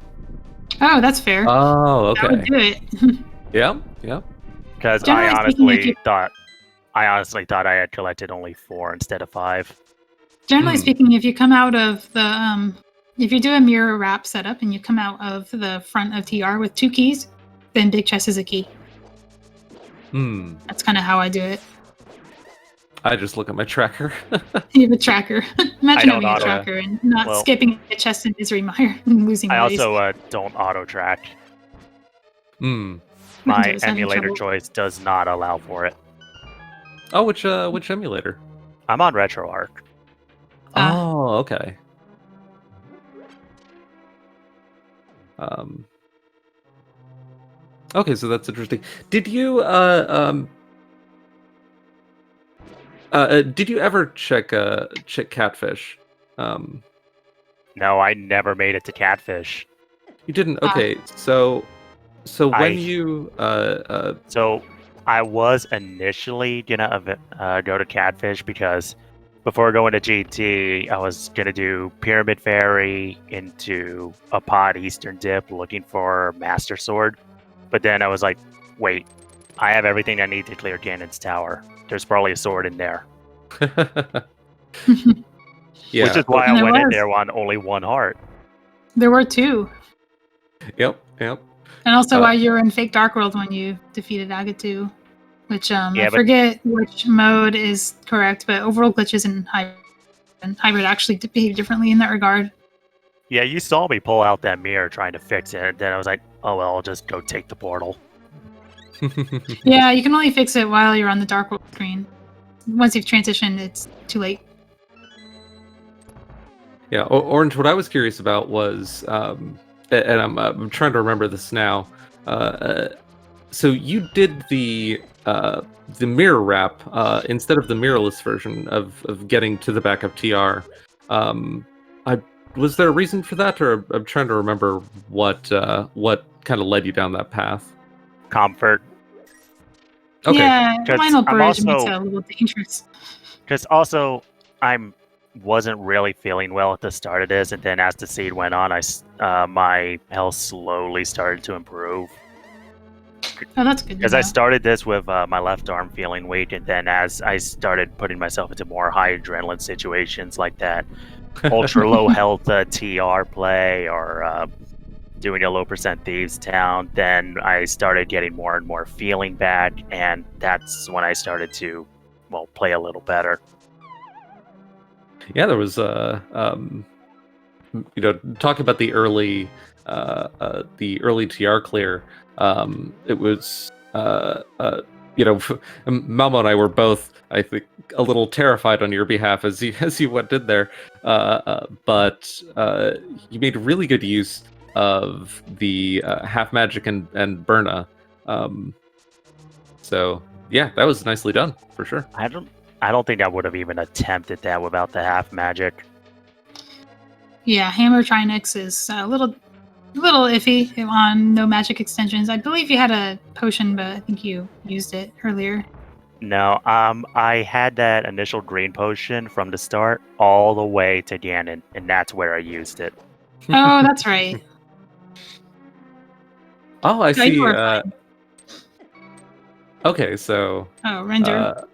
Oh, that's fair. Oh, okay. That would do it. Yeah. Because I honestly thought I had collected only 4 instead of 5. Generally speaking, if you come out of the if you do a mirror wrap setup and you come out of the front of TR with 2 keys, then big chest is a key. That's kind of how I do it. I just look at my tracker. You have a tracker. Imagine having a tracker and not skipping a chest in Misery Mire and losing I ways. also don't auto track. My emulator choice does not allow for it. Oh, which emulator? I'm on RetroArch. Oh, okay. Okay, so that's interesting. Did you ever check Catfish? No, I never made it to Catfish. You didn't? Okay, so when So I was initially gonna go to Catfish because before going to GT, I was gonna do Pyramid Ferry into a pod Eastern Dip looking for Master Sword, but then I was like, wait, I have everything I need to clear Ganon's Tower. There's probably a sword in there. Yeah, which is why I went in there on only 1 heart. There were 2. Yep. And also why you were in Fake Dark World when you defeated Agatu, which I forget which mode is correct, but overworld glitches and hybrid actually behave differently in that regard. Yeah, you saw me pull out that mirror trying to fix it, and then I was like, oh well, I'll just go take the portal. Yeah, you can only fix it while you're on the Dark World screen. Once you've transitioned, it's too late. Yeah, Orange, what I was curious about was, and I'm trying to remember this now. So you did the mirror wrap instead of the mirrorless version of getting to the back of TR. Was there a reason for that, or I'm trying to remember what kind of led you down that path? Comfort. Okay. Yeah, final bridge makes it a little dangerous. Because also, wasn't really feeling well at the start of this, and then as the seed went on, my health slowly started to improve. Oh, that's good. Because I started this with my left arm feeling weak, and then as I started putting myself into more high adrenaline situations like that, ultra low health TR play or doing a low percent Thieves Town, then I started getting more and more feeling back, and that's when I started to, play a little better. Yeah, there was talking about the early TR clear. It was Malmo and I were both, I think, a little terrified on your behalf as you went in there, but you made really good use of the half magic and Burna. So Yeah, that was nicely done for sure. I don't think I would have even attempted that without the half magic. Yeah, Hammer Trinix is a little iffy on no magic extensions. I believe you had a potion, but I think you used it earlier. No, I had that initial green potion from the start all the way to Ganon, and that's where I used it. Oh, that's right. Oh, I Yeah, you see. were fine. Okay, so. Oh, Render.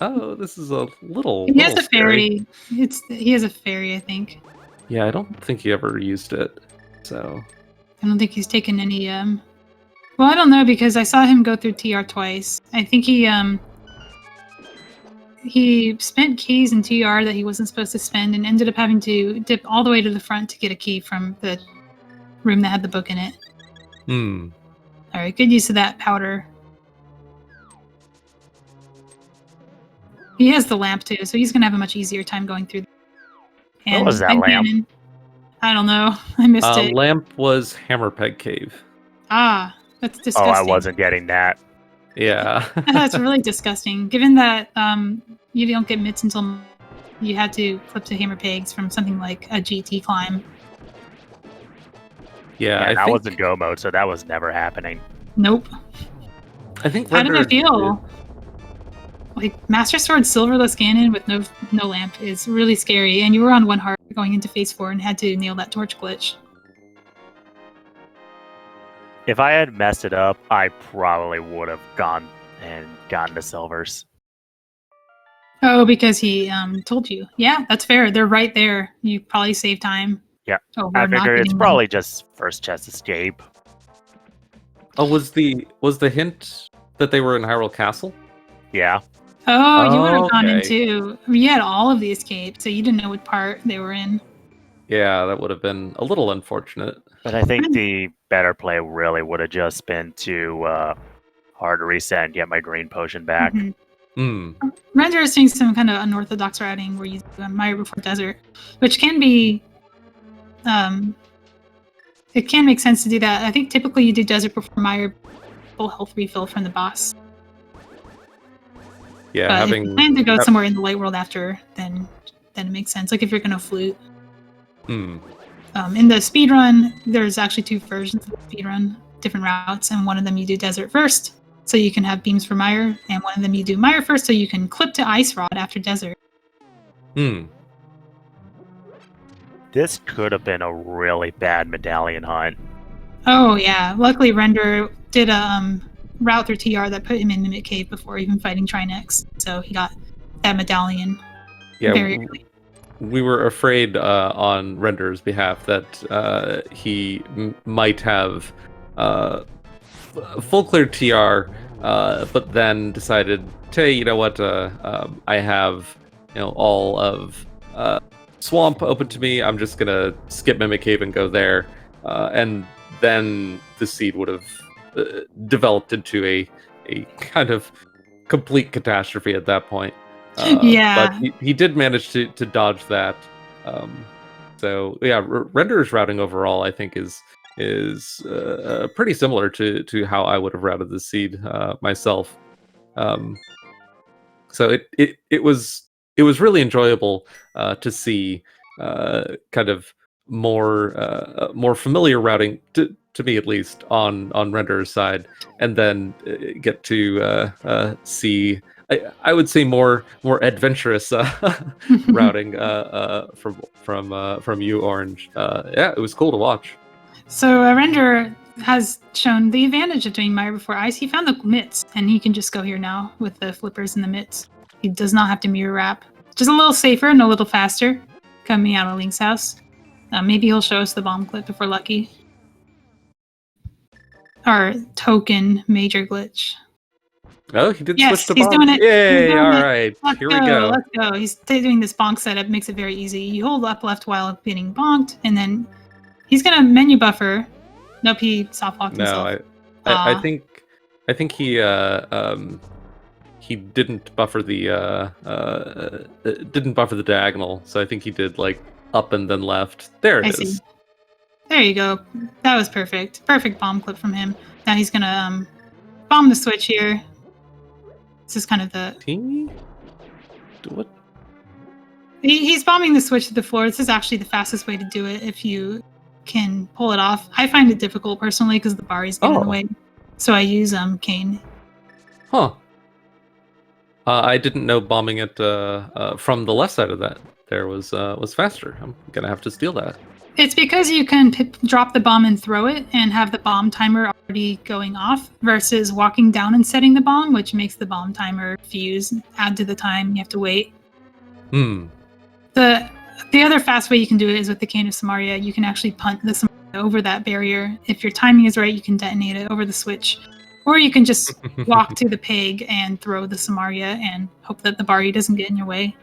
Oh, this is a little. He has little a scary. fairy. He has a fairy, I think. Yeah, I don't think he ever used it. So. I don't think he's taken any. Well, I don't know because I saw him go through TR twice. I think he spent keys in TR that he wasn't supposed to spend and ended up having to dip all the way to the front to get a key from the room that had the book in it. Hmm. All right, good use of that powder. He has the lamp too, so he's gonna have a much easier time going through. What was that and lamp? Ganon, I don't know. I missed it. Lamp was Hammerpeg Cave. Ah, that's Oh, disgusting. I wasn't getting that. Yeah. That's really disgusting. Given that you don't get mitts until you had to clip to hammer pegs from something like a GT climb. Yeah, And I I think, was in go mode, so that was never happening. Nope. I think How did Render it feel? Like Master Sword Silverless Ganon with no lamp is really scary, and you were on one heart going into phase 4 and had to nail that torch glitch. If I had messed it up, I probably would have gone and gotten the silvers. Oh, because he told you. Yeah, that's fair. They're right there. You probably save time. Yeah. Oh, I we're not figure it's getting them. probably just first chest escape. Oh, was the hint that they were in Hyrule Castle? Yeah. Oh, you would have gone Okay. into. You had all of the escapes, so you didn't know what part they were in. Yeah, that would have been a little unfortunate. But I think the better play really would have just been to hard reset and get my green potion back. Mhm. Hmm. Render is doing some kind of unorthodox routing where you do a Mire before Desert, which can be. It can make sense to do that. I think typically you do Desert before Mire, full health refill from the boss. Yeah, But if having you plan to go somewhere in the light world after, then it makes sense. Like if you're gonna flute. Hmm. In the speed run, there's actually 2 versions of the speed run, different routes, and one of them you do Desert first, so you can have beams for Mire, and one of them you do Mire first, so you can clip to Ice Rod after Desert. Hmm. This could have been a really bad medallion hunt. Oh yeah, luckily Render did a route through TR that put him in Mimic Cave before even fighting Trinex, so he got that medallion Yeah, very early. we were afraid on Render's behalf that he might have full clear TR, but then decided, hey, you know what? I have all of Swamp open to me. I'm just gonna skip Mimic Cave and go there, and then the seed would have developed into a kind of complete catastrophe at that point. Yeah. But he did manage to dodge that. So yeah, Render's routing overall, I think, is pretty similar to how I would have routed the seed myself. So it was really enjoyable to see kind of more familiar routing to me, at least on Render's side, and then get to see. I would say more adventurous routing from you, Orange. Yeah, it was cool to watch. So Render has shown the advantage of doing Mire before Ice. He found the mitts, and he can just go here now with the flippers and the mitts. He does not have to mirror wrap. Just a little safer and a little faster coming out of Link's house. Maybe he'll show us the bomb clip if we're lucky. Or token major glitch. Oh, he did Yes, switch to he's bonk. doing it. Yay! He's doing All it. right, Let's here we go. Let's go. He's doing this bonk setup, makes it very easy. You hold up left while getting bonked, and then he's gonna menu buffer. Nope, he soft locked himself. No, I think he didn't buffer the diagonal, so I think he did like up and then left. There it is. See. There you go. That was perfect. Perfect bomb clip from him. Now he's gonna bomb the switch here. This is kind of the... Teeny? What? He's bombing the switch to the floor. This is actually the fastest way to do it if you can pull it off. I find it difficult personally because the Bari's get in the way. So I use Kane. Huh. I didn't know bombing it from the left side of that there was faster. I'm gonna have to steal that. It's because you can drop the bomb and throw it and have the bomb timer already going off versus walking down and setting the bomb, which makes the bomb timer fuse, add to the time. You have to wait. The other fast way you can do it is with the Cane of Samaria. You can actually punt the Samaria over that barrier. If your timing is right, you can detonate it over the switch. Or you can just walk to the peg and throw the Samaria and hope that the Bari doesn't get in your way.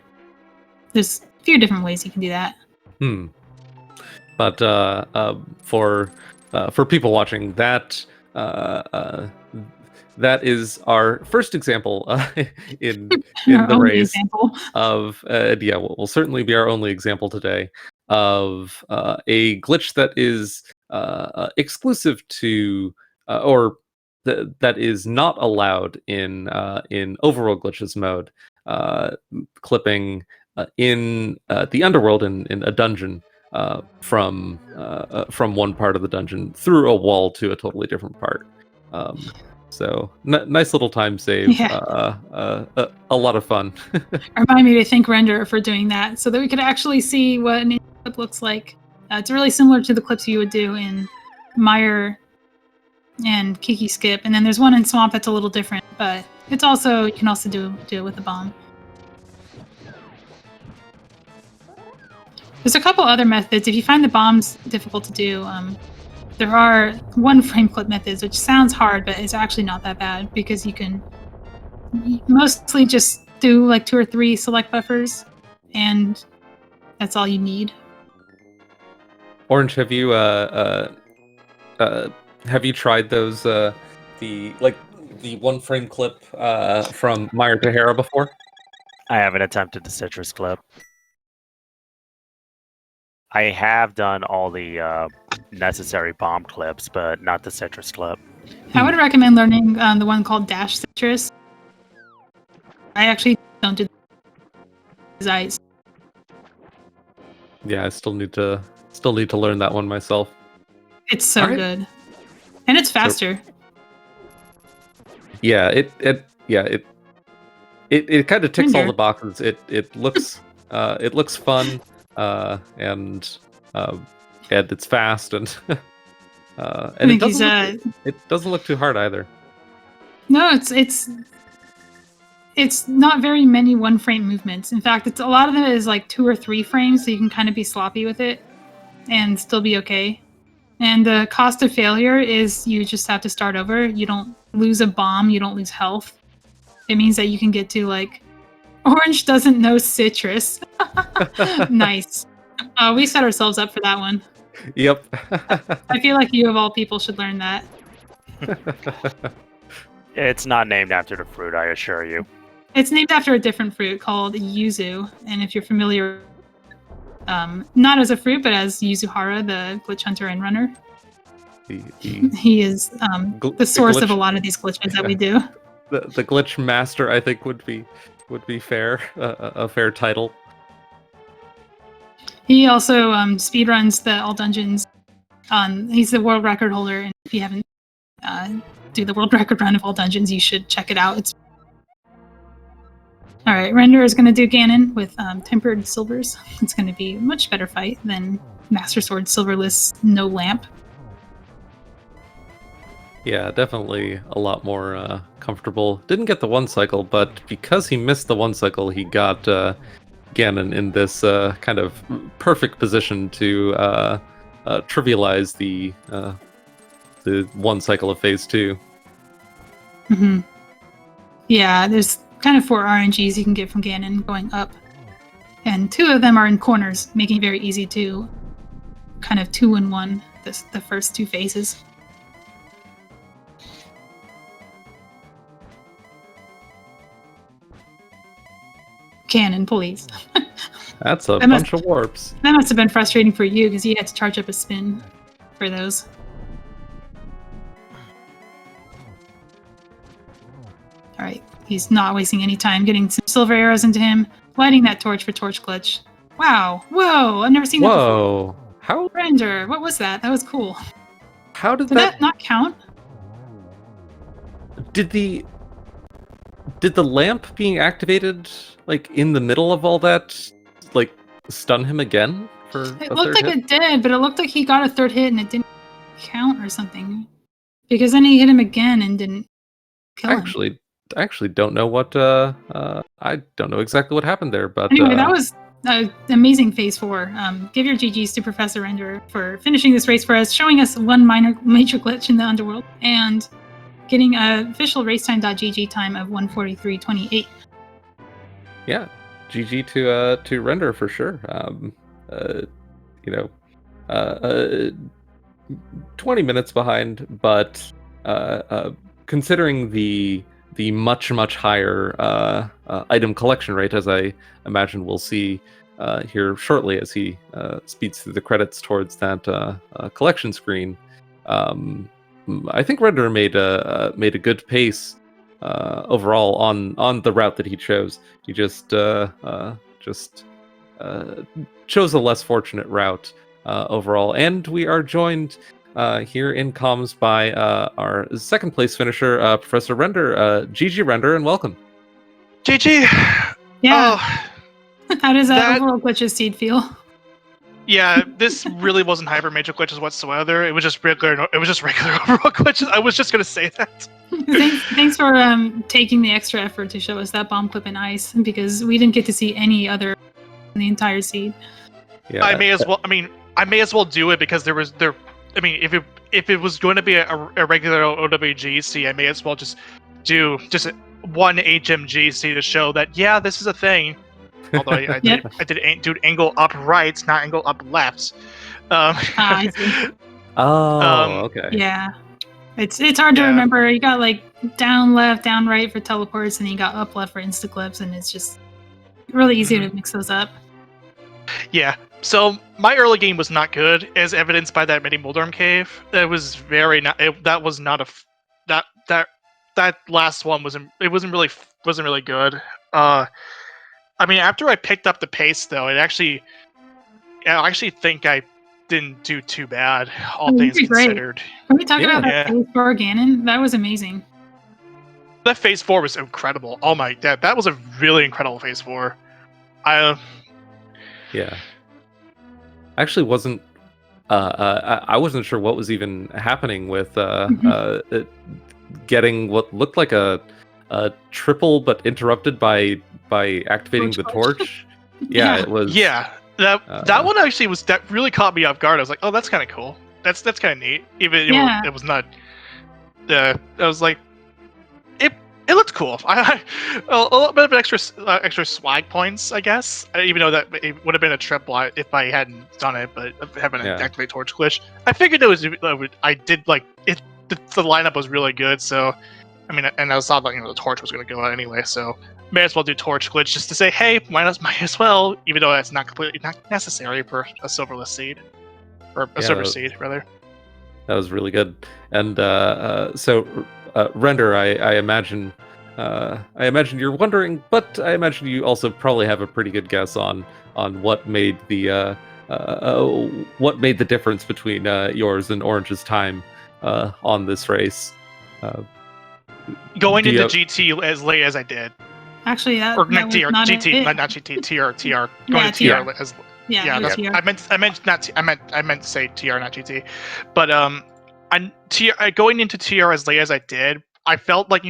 There's a few different ways you can do that. But for people watching, that that is our first example in the race of will certainly be our only example today of a glitch that is exclusive to or that is not allowed in overworld glitches mode, clipping in the underworld in a dungeon from one part of the dungeon through a wall to a totally different part. So nice little time save. Yeah. A lot of fun. Remind me to thank Render for doing that so that we could actually see what an clip looks like. It's really similar to the clips you would do in Mire and Kiki Skip, and then there's one in Swamp that's a little different, but it's also, you can also do it with the bomb. There's a couple other methods. If you find the bombs difficult to do, there are one-frame clip methods, which sounds hard, but it's actually not that bad because you can mostly just do like 2 or 3 select buffers, and that's all you need. Orange, have you tried those the one-frame clip from Mire to Hera before? I haven't attempted the citrus clip. I have done all the necessary bomb clips, but not the citrus clip. I would recommend learning the one called Dash Citrus. I actually don't do his eyes. Yeah, I still need to learn that one myself. It's so good, and it's faster. Yeah, it kind of ticks all the boxes. It looks fun. And it's fast and it doesn't look too hard either. No, it's not very many one-frame movements. In fact, it's a lot of it is like 2 or 3 frames, so you can kind of be sloppy with it and still be okay. And the cost of failure is you just have to start over. You don't lose a bomb, you don't lose health. It means that you can get to like Orange doesn't know citrus. Nice. We set ourselves up for that one. Yep. I feel like you of all people should learn that. It's not named after the fruit, I assure you. It's named after a different fruit called yuzu. And if you're familiar, not as a fruit, but as Yuzuhara, the glitch hunter and runner, he is the source of a lot of these glitches that we do. The glitch master, I think, would be fair, a fair title. He also speedruns the all dungeons. He's the world record holder, and if you haven't do the world record run of all dungeons, you should check it out. It's all right. Render is going to do Ganon with tempered silvers. It's going to be a much better fight than Master Sword Silverless no lamp. Yeah, definitely a lot more comfortable. Didn't get the 1 cycle, but because he missed the 1 cycle, he got Ganon in this kind of perfect position to trivialize the 1 cycle of Phase 2. Mm-hmm. Yeah, there's kind of 4 RNGs you can get from Ganon going up. And 2 of them are in corners, making it very easy to kind of 2-in-1 the first 2 phases. Ganon, please. That's a bunch of warps. That must have been frustrating for you because you had to charge up a spin for those. All right, he's not wasting any time. Getting some silver arrows into him, lighting that torch for torch glitch. Wow, whoa! I've never seen that before. Whoa! How Render, what was that? That was cool. did Did that not count? Did the lamp being activated like in the middle of all that like stun him again for It a looked third like hit? it did, but it looked like he got a third hit and it didn't count or something. Because then he hit him again and didn't kill him. I actually don't know what I don't know exactly what happened there, but Anyway, that was amazing phase 4. Give your GGs to Professor Render for finishing this race for us, showing us one major glitch in the underworld, and getting an official racetime.gg time of 1:43:28. yeah, GG to Render for sure. 20 minutes behind, but considering the much higher item collection rate, as I imagine we'll see here shortly as he speeds through the credits towards that collection screen, I think Render made a good pace overall on the route that he chose. He just chose a less fortunate route overall, and we are joined here in comms by our second place finisher, Professor Render. GG Render, and welcome. GG. Yeah. Oh, How does that- overall glitches seed feel? yeah. This really wasn't hyper major glitches whatsoever. It was just regular. It was just regular overall glitches. I was just gonna say that. Thanks for taking the extra effort to show us that bomb clip in ice, because we didn't get to see any other in the entire seed. Yeah, I may as well. I may as well do it because there. I mean, if it was going to be a regular OWGC, I may as well just do one HMGC to show that this is a thing. Although I did do angle up right, not angle up left. I see. okay. Yeah. It's hard to Yeah. remember. You got like down left, down right for teleports, and then you got up left for insta clips, and it's just really easy to mix those up. Yeah. So my early game was not good, as evidenced by that mini Moldorm cave. That was very not. That was not a. That last one wasn't really good. I mean, after I picked up the pace, though, I actually think I didn't do too bad, all you things did great. considered. Can we talk Yeah. about that phase 4 Ganon? That was amazing. That phase 4 was incredible. Oh my god, that was a really incredible phase 4. Yeah. I actually wasn't. I wasn't sure what was even happening with getting what looked like a triple, but interrupted by activating the torch. Yeah, it was. Yeah, that one actually that really caught me off guard. I was like, oh, that's kind of cool. That's kind of neat. Even it was not. I was like, it looked cool. A little bit of extra swag points, I guess. Even though that it would have been a triple if I hadn't done it, but having an activate torch glitch, I figured it was. I did like it. The lineup was really good, so I mean, and I saw that the torch was going to go out anyway, so may as well do torch glitch just to say, hey, might as well, even though that's not necessary for a silverless seed or a silver seed rather. That was really good, and so. Render, I imagine you're wondering, but I imagine you also probably have a pretty good guess on what made the difference between yours and Orange's time on this race. Going into GT as late as I did. Actually, that or not TR, not GT, it. not GT, TR. Yeah, Going to TR as Yeah, that's, TR. I meant to say TR, not GT. But going into TR as late as I did, I felt like,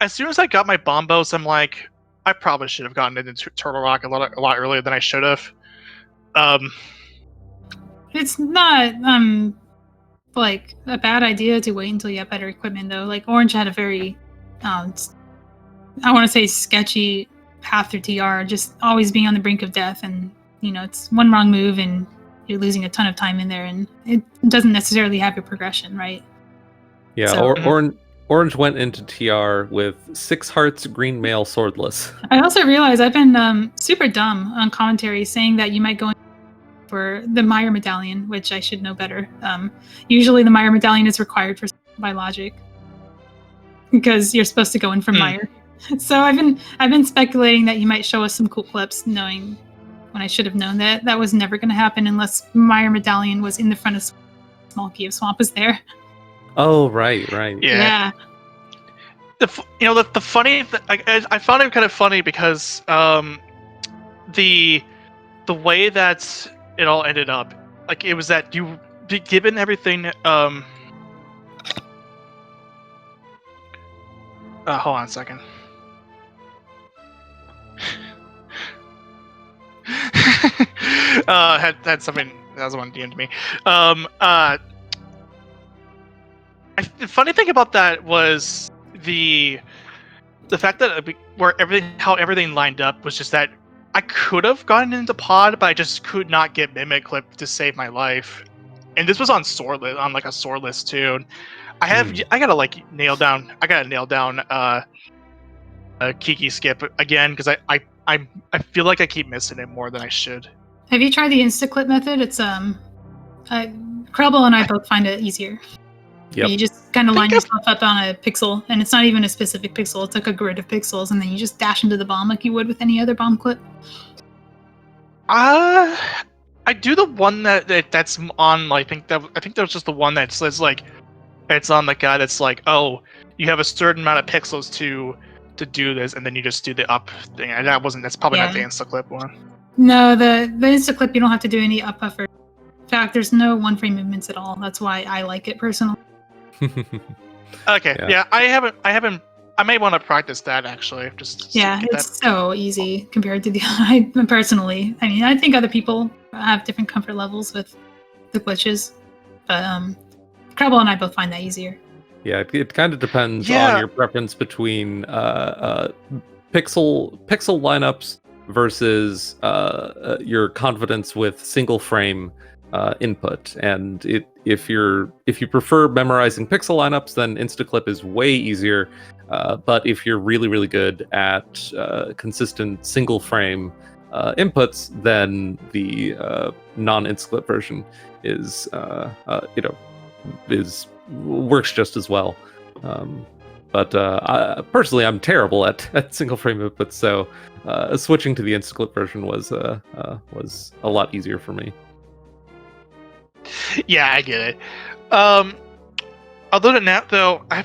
as soon as I got my bombos, I'm like, I probably should have gotten into Turtle Rock a lot earlier than I should have. It's not like a bad idea to wait until you have better equipment, though. Like Orange had a very I want to say sketchy path through TR, just always being on the brink of death, and it's one wrong move and you're losing a ton of time in there, and it doesn't necessarily have your progression, right? Yeah, So, Orange went into TR with 6 hearts, green male, swordless. I also realized I've been super dumb on commentary saying that you might go for the Meyer medallion, which I should know better. Usually the Meyer medallion is required by logic. because you're supposed to go in from Meyer. So I've been speculating that you might show us some cool clips, knowing when I should have known that was never going to happen unless Meyer Medallion was in the front of Small Key of Swamp was there. Oh, right. Yeah. The funny I found it kind of funny because the way that it all ended up, like it was that you given everything hold on a second. Had something that was one DM'd me. The funny thing about that was the fact that how everything lined up was just that I could have gotten into pod, but I just could not get Mimic Clip to save my life. And this was on like a sore list too. I gotta nail down Kiki skip again because I feel like I keep missing it more than I should. Have you tried the Instaclip method? It's Krelbo and I both find it easier. Yep. You just kind of line yourself up on a pixel, and it's not even a specific pixel. It's like a grid of pixels, and then you just dash into the bomb like you would with any other bomb clip. I do the one that's on. I think that was just the one that says like it's on the guy that's like, oh, you have a certain amount of pixels to do this, and then you just do the up thing. And that's probably not the Instaclip one. No, the Instaclip you don't have to do any up buffer. In fact, there's no one frame movements at all. That's why I like it personally. Okay, yeah, I may want to practice that actually. It's so easy compared to the I personally. I mean, I think other people have different comfort levels with the glitches, but Krelbo and I both find that easier. Yeah, it kind of depends on your preference between pixel lineups versus your confidence with single frame input. And if you prefer memorizing pixel lineups, then Instaclip is way easier. But if you're really, really good at consistent single frame inputs, then the non-Instaclip version works just as well. But personally, I'm terrible at single frame inputs, so switching to the Instaclip version was a lot easier for me. Yeah, I get it. Other than that, though, I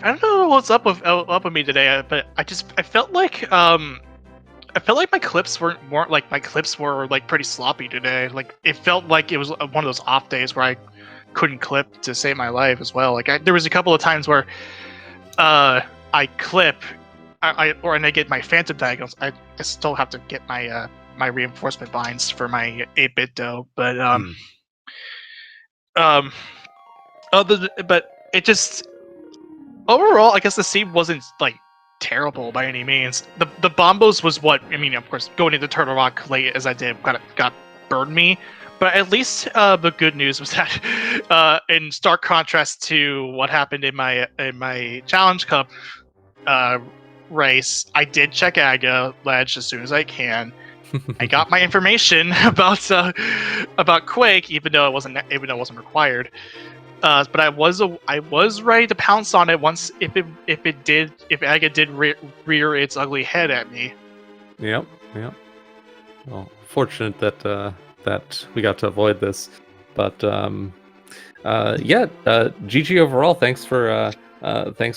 don't know what's up with me today, but I felt like my clips were pretty sloppy today. Like it felt like it was one of those off days where I couldn't clip to save my life as well. Like there was a couple of times where I clip, and I get my phantom diagonals. I still have to get my my reinforcement binds for my 8-bit though, but but it just overall, I guess the scene wasn't like terrible by any means. The bombos was what I mean. Of course, going into Turtle Rock late as I did got burned me. But at least the good news was that, in stark contrast to what happened in my Challenge Cup race, I did check Aga Ledge as soon as I can. I got my information about Quake, even though it wasn't required. But I was ready to pounce on it once if Aga did rear its ugly head at me. Yep. Well, fortunate that we got to avoid this, but GG overall. Thanks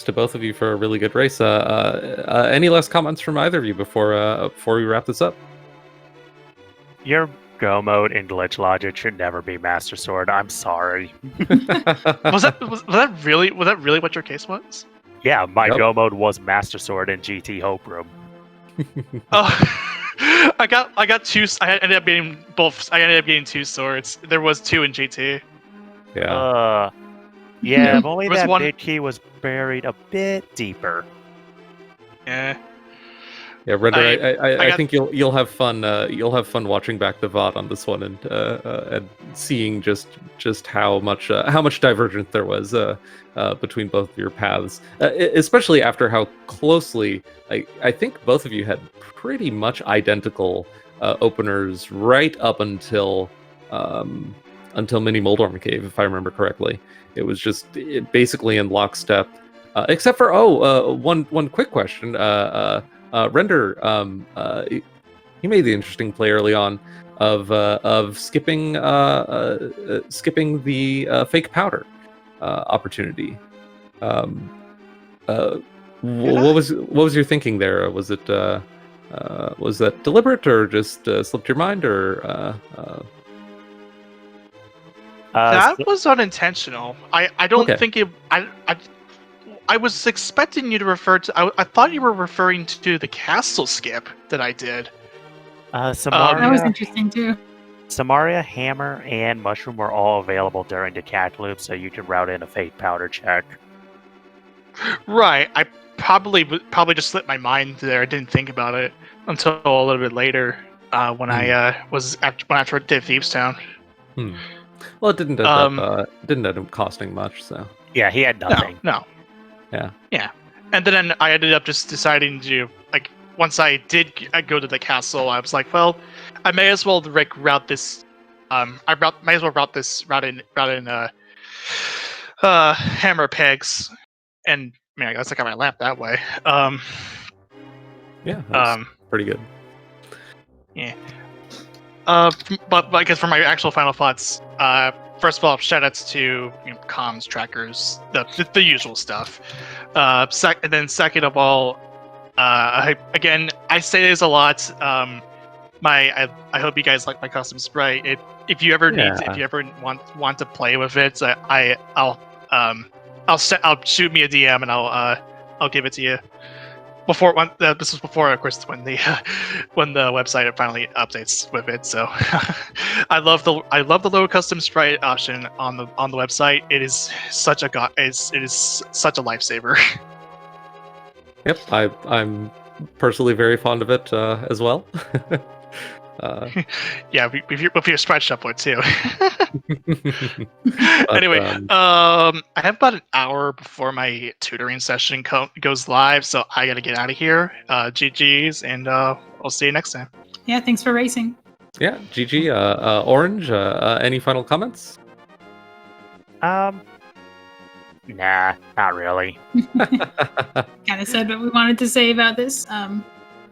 to both of you for a really good race. Any last comments from either of you before we wrap this up? Your go mode in glitch logic should never be Master Sword. I'm sorry. was that really what your case was? Yeah, my go mode was Master Sword in GT Hope Room. Oh. I got two. I ended up getting both. I ended up getting two swords. There was two in GT. Yeah. If only that bit key was buried a bit deeper. Yeah. Yeah, Render. I think you'll have fun. You'll have fun watching back the VOD on this one and seeing just how much divergence there was between both of your paths, especially after how closely I think both of you had pretty much identical openers right up until Mini Moldorm Cave, if I remember correctly. It was just basically in lockstep. Except for one quick question. Render, he made the interesting play early on of skipping the fake powder opportunity. What was your thinking there? Was that deliberate or just slipped your mind or? That was unintentional. I don't think it. I was expecting you to refer to. I thought you were referring to the castle skip that I did. Samaria, that was interesting too. Samaria, Hammer, and Mushroom were all available during the cat loop, so you can route in a fake powder check. Right. I probably just slipped my mind there. I didn't think about it until a little bit later when I did Thieves Town. Well, it didn't end up costing much, so. Yeah, he had nothing. No. Yeah. And then I ended up just deciding to, like, once I did go to the castle, I was like, well, I may as well route this. May as well route in hammer pegs, and man, I guess I got my lamp that way. Yeah, that's pretty good. Yeah. But I guess for my actual final thoughts, first of all, shoutouts to comms trackers, the usual stuff. And then second of all, I say this a lot. I hope you guys like my custom sprite. If you ever if you ever want to play with it, I'll shoot me a DM and I'll give it to you. This was before, of course, when the website finally updates with it. So I love the low custom sprite option on the website. It is such a lifesaver. Yep, I'm personally very fond of it as well. Yeah, with your sprite shuffler too. Anyway, I have about an hour before my tutoring session goes live, so I gotta get out of here. GG's, and I'll see you next time. Yeah, thanks for racing. Yeah, GG. Orange, any final comments? Nah, not really. Kind of said what we wanted to say about this.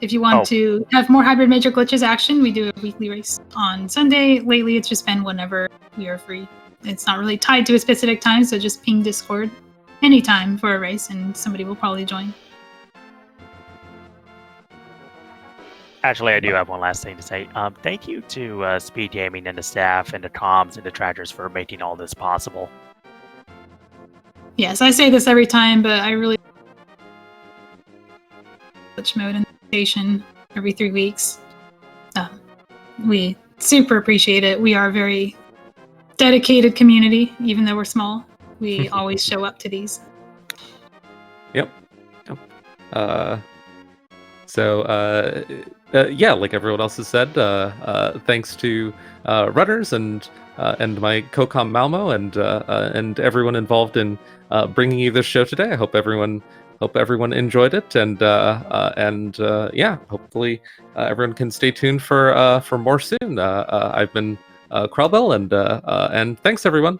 If you want to have more hybrid major glitches action, we do a weekly race on Sunday. Lately, it's just been whenever we are free. It's not really tied to a specific time, so just ping Discord anytime for a race, and somebody will probably join. Actually, I do have one last thing to say. Thank you to Speed Gaming and the staff and the comms and the trackers for making all this possible. Yes, I say this every time, but I really glitch mode in the station every 3 weeks. We super appreciate it. We are a very dedicated community, even though we're small. We always show up to these. Yep. Yeah, like everyone else has said, thanks to runners and my co-com Malmo and everyone involved in bringing you this show today. I hope everyone enjoyed it, and yeah, hopefully everyone can stay tuned for more soon. I've been Krellbell, and thanks everyone.